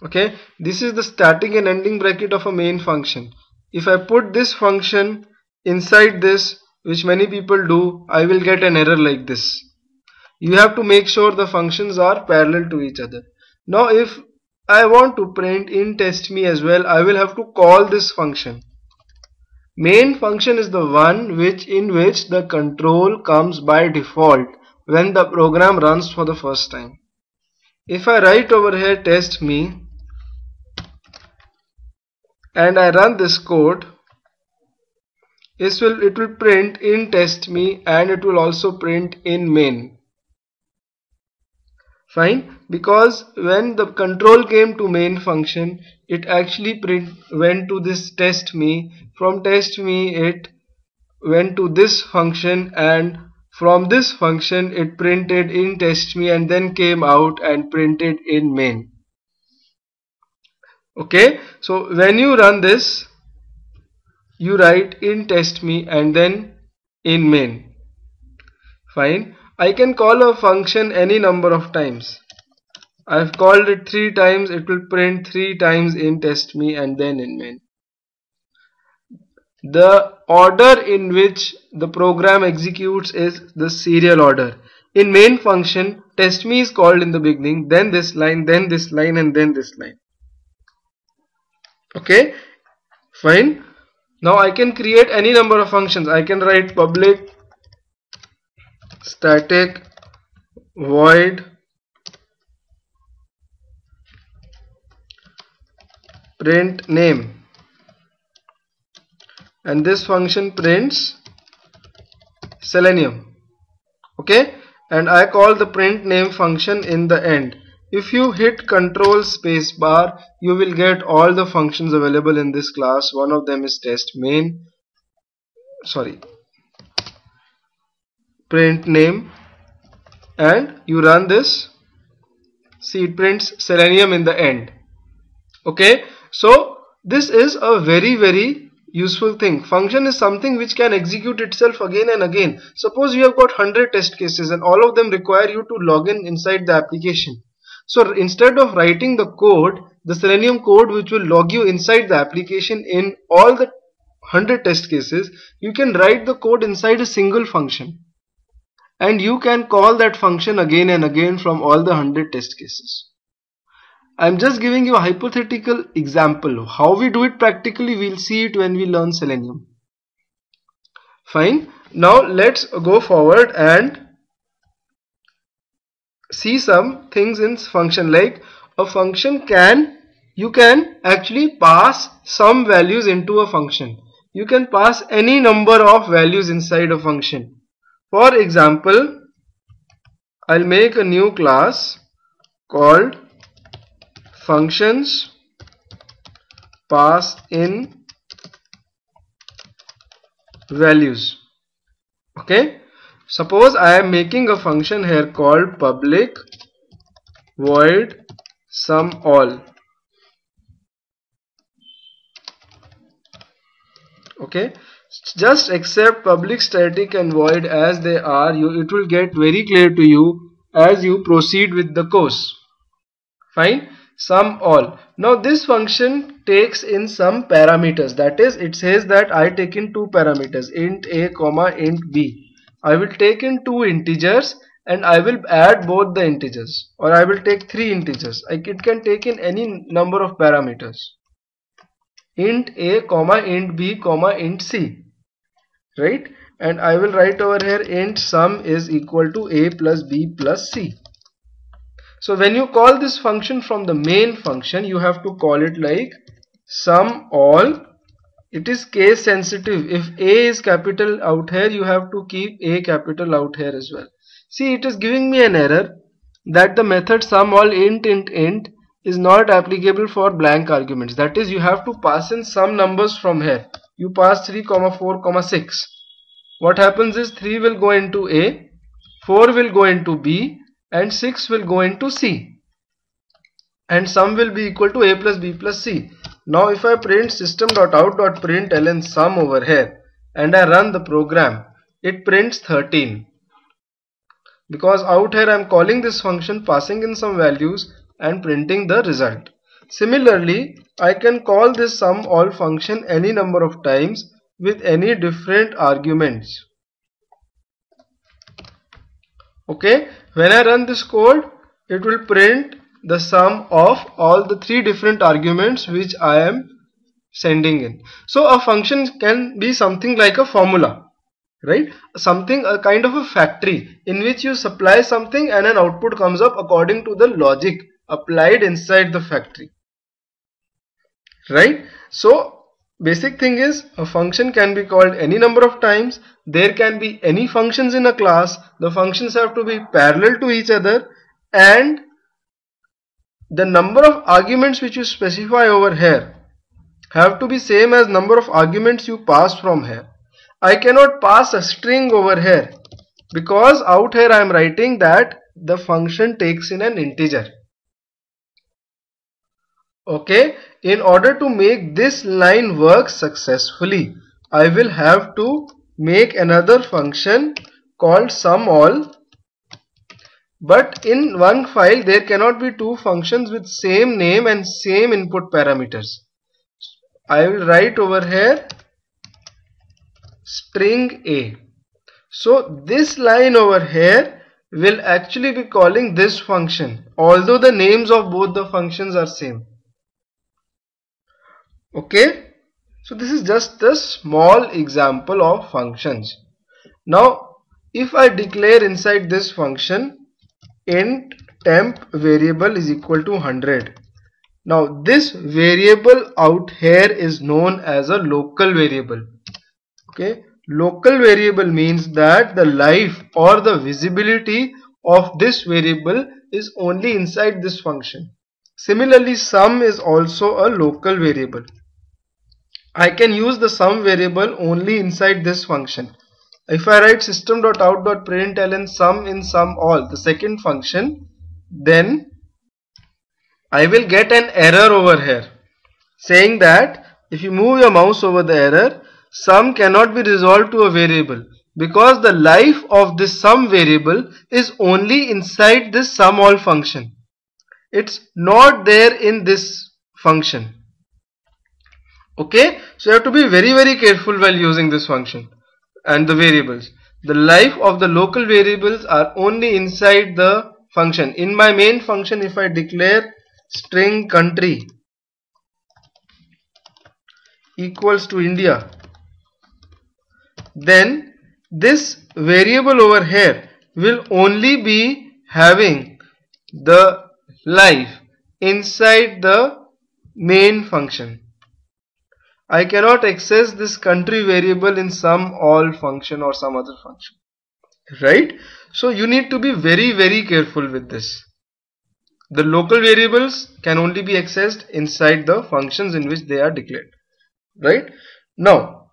Okay, this is the starting and ending bracket of a main function. If I put this function inside this, which many people do, I will get an error like this. You have to make sure the functions are parallel to each other. Now if I want to print in test me as well, I will have to call this function. Main function is the one in which the control comes by default when the program runs for the first time. If I write over here test me and I run this code, it will print in test me and it will also print in main. Fine, because when the control came to main function, it actually went to this test me. From test me it went to this function, and from this function it printed in test me and then came out and printed in main. Okay, so when you run this, you write in test me and then in main. Fine, I can call a function any number of times. I've called it 3 times, it will print 3 times in test me and then in main. The order in which the program executes is the serial order. In main function, test me is called in the beginning, then this line, and then this line. Okay, fine. Now I can create any number of functions. I can write public, static, void, print name, and this function prints Selenium. Okay, and I call the print name function in the end. If you hit control space bar, you will get all the functions available in this class. One of them is print name, and you run this. See, it prints Selenium in the end. Okay, so this is a very useful thing. Function is something which can execute itself again and again. Suppose you have got 100 test cases and all of them require you to log in inside the application. So instead of writing the code, the Selenium code which will log you inside the application in all the 100 test cases, you can write the code inside a single function. And you can call that function again and again from all the 100 test cases. I'm just giving you a hypothetical example. How we do it practically, we'll see it when we learn Selenium. Fine. Now let's go forward and see some things in function. Like a function you can actually pass some values into a function. You can pass any number of values inside a function. For example, I'll make a new class called functions pass in values. Okay, suppose I am making a function here called public void sum all. Okay, just accept public, static and void as they are. It will get very clear to you as you proceed with the course. Fine, sum all. Now this function takes in some parameters. That is, it says that I take in 2 parameters, int a comma int b. I will take in 2 integers and I will add both the integers, or I will take 3 integers. It can take in any number of parameters. Int a comma int b comma int c, right? and I will write over here int sum is equal to a plus b plus c. So when you call this function from the main function, you have to call it like sum all. It is case sensitive. If a is capital out here, you have to keep a capital out here as well. See, it is giving me an error that the method sum all int is not applicable for blank arguments. That is, you have to pass in some numbers from here. You pass 3, 4, 6. What happens is 3 will go into A, 4 will go into B, and 6 will go into C. And sum will be equal to A plus B plus C. Now if I print system.out.println sum over here and I run the program, it prints 13. Because out here I am calling this function, passing in some values and printing the result. Similarly, I can call this sum all function any number of times with any different arguments. Okay, when I run this code, it will print the sum of all the 3 different arguments which I am sending in. So a function can be something like a formula, right? Something, a kind of a factory in which you supply something and an output comes up according to the logic applied inside the factory, right? So basic thing is, a function can be called any number of times. There can be any functions in a class. The functions have to be parallel to each other, and the number of arguments which you specify over here have to be same as number of arguments you pass from here. I cannot pass a string over here because out here I am writing that the function takes in an integer. Okay, in order to make this line work successfully, I will have to make another function called sum all. But in one file there cannot be 2 functions with same name and same input parameters. I will write over here string A. So this line over here will actually be calling this function, although the names of both the functions are same. Okay, so this is just a small example of functions. Now if I declare inside this function int temp variable is equal to 100. Now this variable out here is known as a local variable. Okay, local variable means that the life or the visibility of this variable is only inside this function. Similarly, sum is also a local variable. I can use the sum variable only inside this function. If I write system.out.println sum in sum all, the second function, then I will get an error over here saying that if you move your mouse over the error, sum cannot be resolved to a variable because the life of this sum variable is only inside this sum all function. It's not there in this function. Okay, so you have to be very careful while using this function and the variables. The life of the local variables are only inside the function. In my main function, if I declare string country equals to India, then this variable over here will only be having the life inside the main function. I cannot access this country variable in some all function or some other function, right? So you need to be very careful with this. The local variables can only be accessed inside the functions in which they are declared, right? Now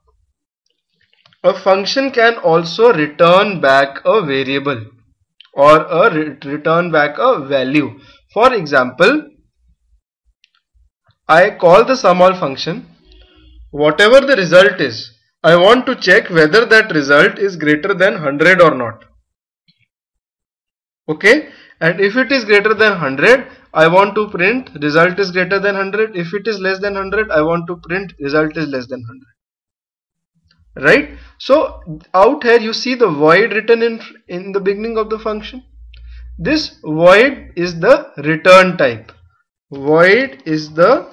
a function can also return back a variable or return back a value. For example, I call the sum all function. Whatever the result is, I want to check whether that result is greater than 100 or not. Okay, and if it is greater than 100, I want to print result is greater than 100. If it is less than 100, I want to print result is less than 100. Right? So out here you see the void written in the beginning of the function. This void is the return type. Void is the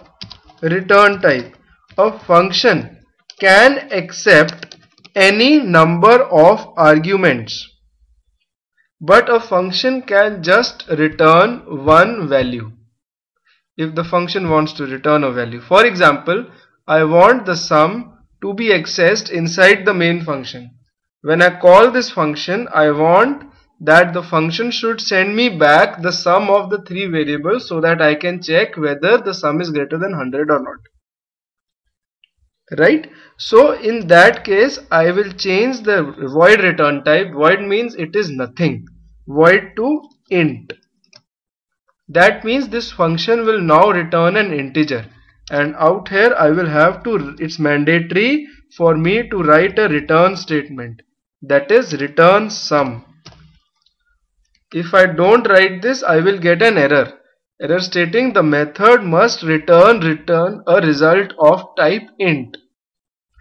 return type. A function can accept any number of arguments, but a function can just return one value. If the function wants to return a value, for example, I want the sum to be accessed inside the main function. When I call this function, I want that the function should send me back the sum of the three variables so that I can check whether the sum is greater than 100 or not. Right? So in that case, I will change the void return type. Void means it is nothing. Void to int. That means this function will now return an integer, and out here I will have to, it's mandatory for me to write a return statement, that is return sum. If I don't write this, I will get an error stating the method must return a result of type int.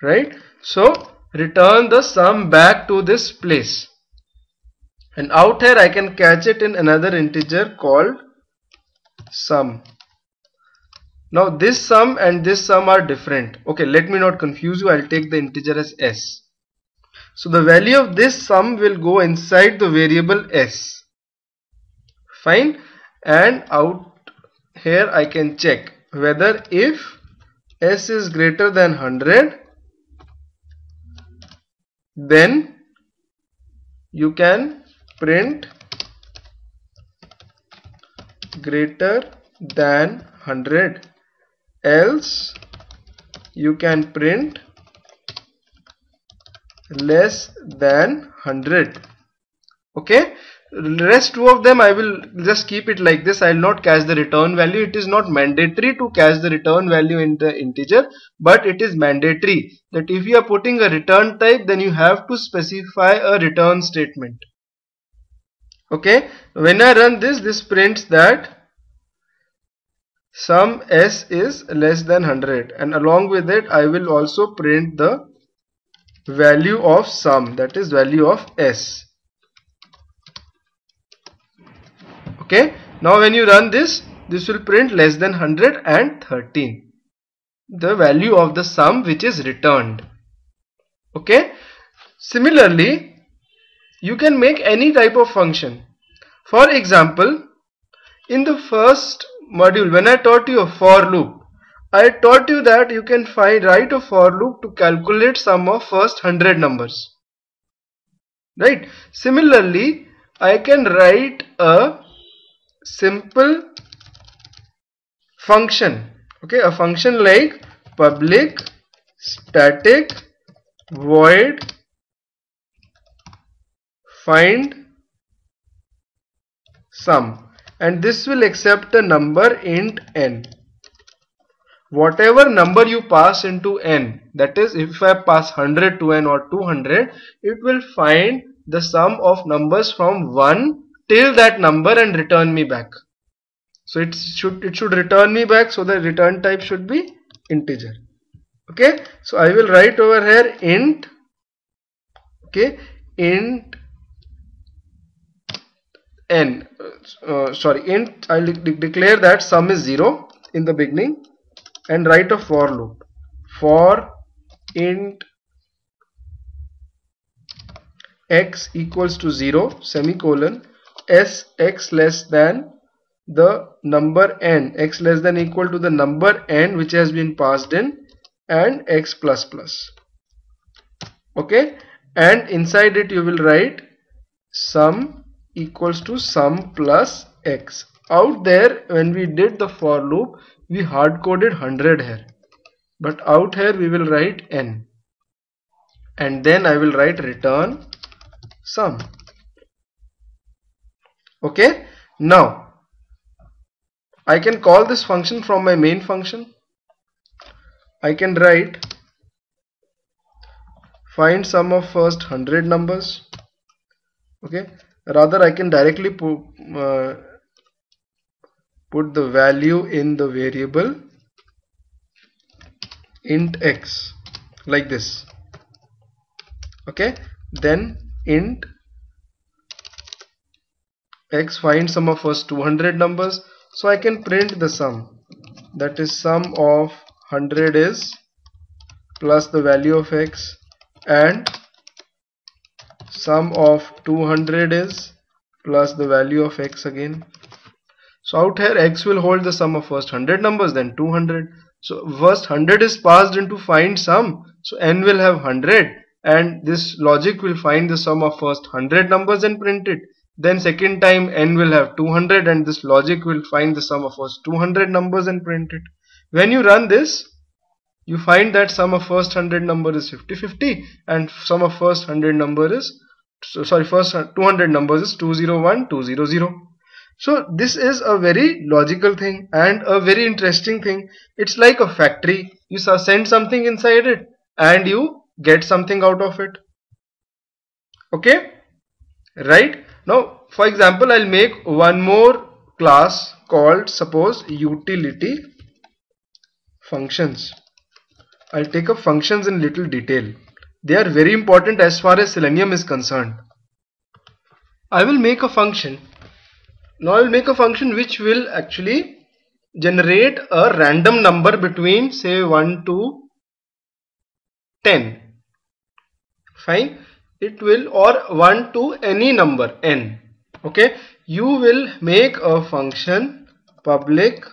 Right? So return the sum back to this place, and out here I can catch it in another integer called sum. Now this sum and this sum are different. Okay, let me not confuse you. I'll take the integer as s. So the value of this sum will go inside the variable s. Fine. And out here I can check whether if s is greater than 100, then you can print greater than 100, else you can print less than 100. Okay, rest two of them I will just keep it like this. I will not catch the return value. It is not mandatory to catch the return value in the integer, but it is mandatory that if you are putting a return type, then you have to specify a return statement. Okay, when I run this, this prints that sum s is less than 100, and along with it I will also print the value of sum, that is value of s. Okay, now when you run this, this will print less than 113, the value of the sum which is returned. Okay, similarly you can make any type of function. For example, in the first module when I taught you a for loop, I taught you that you can write a for loop to calculate sum of first 100 numbers. Right? Similarly, I can write a simple function. Okay, a function like public static void find sum, and this will accept a number int n. Whatever number you pass into n, that is if I pass 100 to n or 200, it will find the sum of numbers from 1 till that number and return me back. So it should return me back, so the return type should be integer. Okay, so I will write over here int, okay, int n, int, I will declare that sum is 0 in the beginning, and write a for loop for int x equals to 0 semicolon s x less than the number n, x less than equal to the number n which has been passed in, and x plus plus. Okay, and inside it you will write sum equals to sum plus x. Out there when we did the for loop, we hard coded 100 here, but out here we will write n, and then I will write return sum. Okay, now I can call this function from my main function. I can write find sum of first 100 numbers. Okay, rather I can directly put the value in the variable int x like this. Okay, then int x find sum of first 200 numbers, so I can print the sum, that is sum of 100 is plus the value of x and sum of 200 is plus the value of x again. So out here x will hold the sum of first 100 numbers, then 200. So first 100 is passed into find sum, so n will have 100, and this logic will find the sum of first 100 numbers and print it. Then second time n will have 200, and this logic will find the sum of first 200 numbers and print it. When you run this, you find that sum of first 100 number is 50-50, and sum of first 100 number is, first 200 numbers is 201-200. So this is a very logical thing and a very interesting thing. It's like a factory. You send something inside it and you get something out of it. Okay, right? Now for example, I'll make one more class called, suppose, utility functions. I'll take up functions in little detail. They are very important as far as Selenium is concerned. I will make a function. Now I will make a function which will actually generate a random number between, say, 1 to 10. Fine. It will, or 1 to any number n. Okay. You will make a function public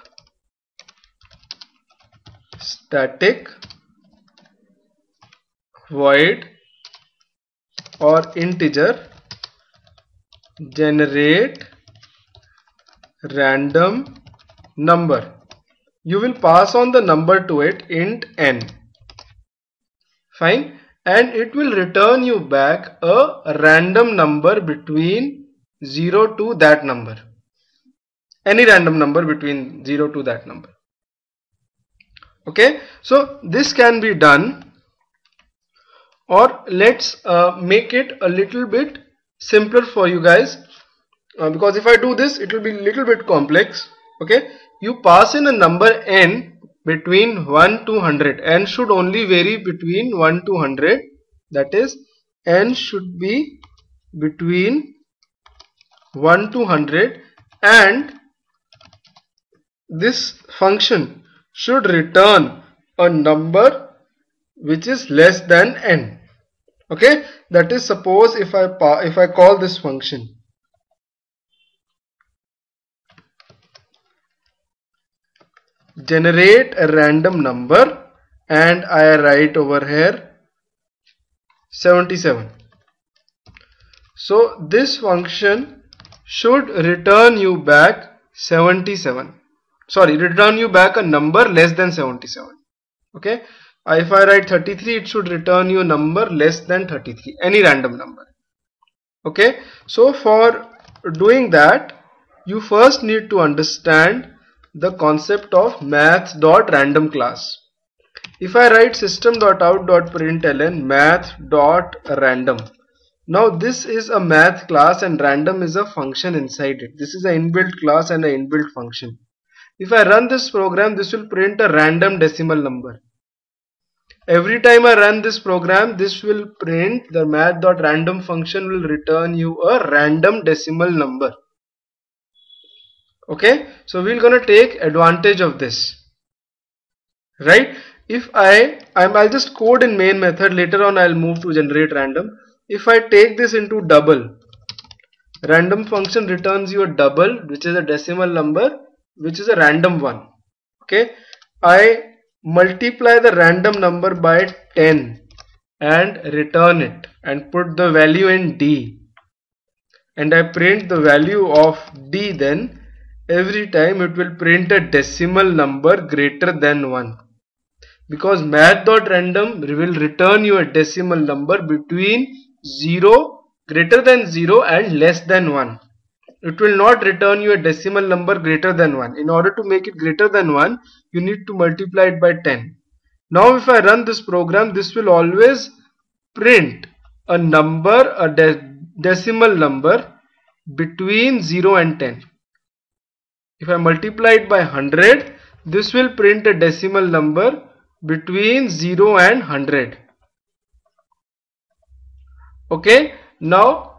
static void or integer generate random number. You will pass on the number to it, int n. Fine. And it will return you back a random number between 0 to that number. Any random number between 0 to that number. Okay. So this can be done, or let's make it a little bit simpler for you guys. Because if I do this, it will be a little bit complex. Okay, you pass in a number n between 1 to 100. N should only vary between 1 to 100. That is, n should be between 1 to 100, and this function should return a number which is less than n. Okay, that is, suppose if I call this function generate a random number, and I write over here 77. So this function should return you back 77. Sorry, return you back a number less than 77. Okay. If I write 33, it should return you a number less than 33, any random number. Okay. So for doing that, you first need to understand the concept of math.random class. If I write system.out.println math.random, now this is a math class and random is a function inside it. This is an inbuilt class and an inbuilt function. If I run this program, this will print a random decimal number. Every time I run this program, this will print, the math.random function will return you a random decimal number. Okay, so we're gonna take advantage of this, right? If I'll just code in main method, later on I'll move to generate random. If I take this into double, random function returns you a double, which is a decimal number, which is a random one. Okay, I multiply the random number by 10 and return it and put the value in D, and I print the value of D. Then every time it will print a decimal number greater than 1, because math.random will return you a decimal number between 0, greater than 0 and less than 1. It will not return you a decimal number greater than 1. In order to make it greater than 1, you need to multiply it by 10. Now if I run this program, this will always print a number, a decimal number between 0 and 10. If I multiply it by 100, this will print a decimal number between 0 and 100. Okay, now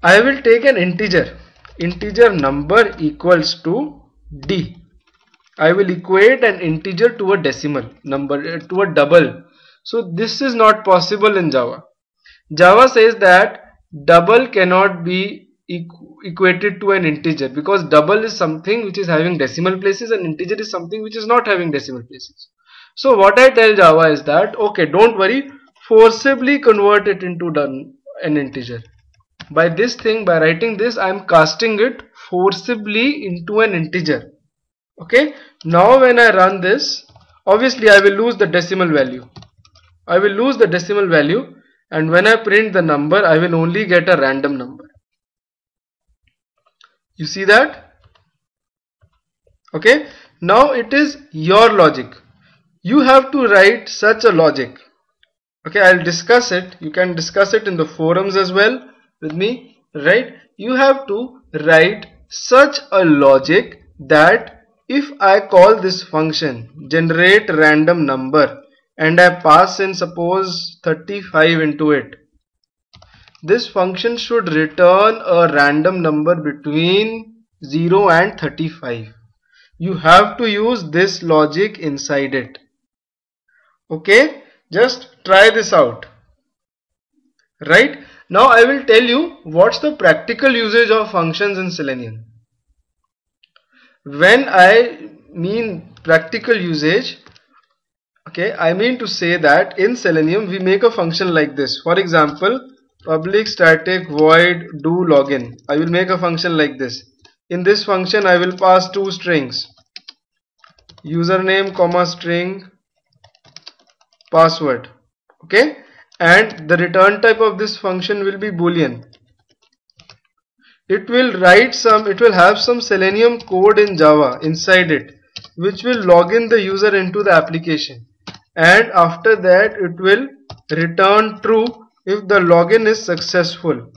I will take an integer number equals to D. I will equate an integer to a decimal number, to a double. So this is not possible in Java. Java says that double cannot be equated to an integer, because double is something which is having decimal places and integer is something which is not having decimal places. So what I tell Java is that, okay, don't worry, forcibly convert it into an integer. By this thing, by writing this, I am casting it forcibly into an integer. Okay, now when I run this, obviously I will lose the decimal value. I will lose the decimal value, and when I print the number, I will only get a random number. You see that? Okay, now it is your logic. You have to write such a logic. Okay, I'll discuss it. You can discuss it in the forums as well with me, right? You have to write such a logic that if I call this function generate random number and I pass in suppose 35 into it, this function should return a random number between 0 and 35. You have to use this logic inside it. Okay, just try this out. Right, now I will tell you what's the practical usage of functions in Selenium. When I mean practical usage, okay, I mean to say that in Selenium we make a function like this. For example, public static void do login. I will make a function like this. In this function I will pass two strings, username comma string password. Okay, and the return type of this function will be boolean. It will have some Selenium code in Java inside it, which will log in the user into the application, and after that it will return true if the login is successful,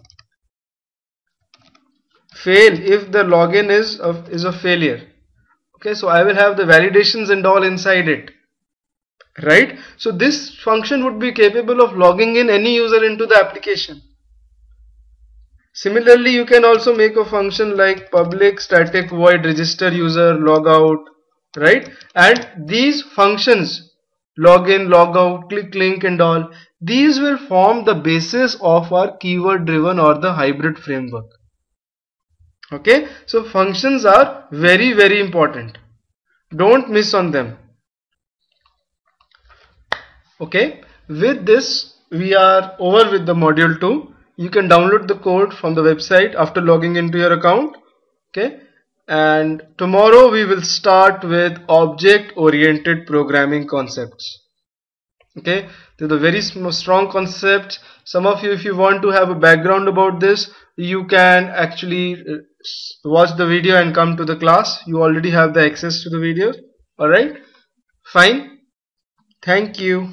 fail if the login is a failure. Okay, so I will have the validations and all inside it. Right, so this function would be capable of logging in any user into the application. Similarly, you can also make a function like public static void register user logout, right? And these functions, login, logout, click link and all, these will form the basis of our keyword driven or the hybrid framework. Okay, so functions are very, very important. Don't miss on them. Okay, with this we are over with the module 2. You can download the code from the website after logging into your account. Okay, and tomorrow we will start with object oriented programming concepts. Okay, they're the very strong concepts. Some of you, if you want to have a background about this, you can actually watch the video and come to the class. You already have the access to the video. Alright, fine. Thank you.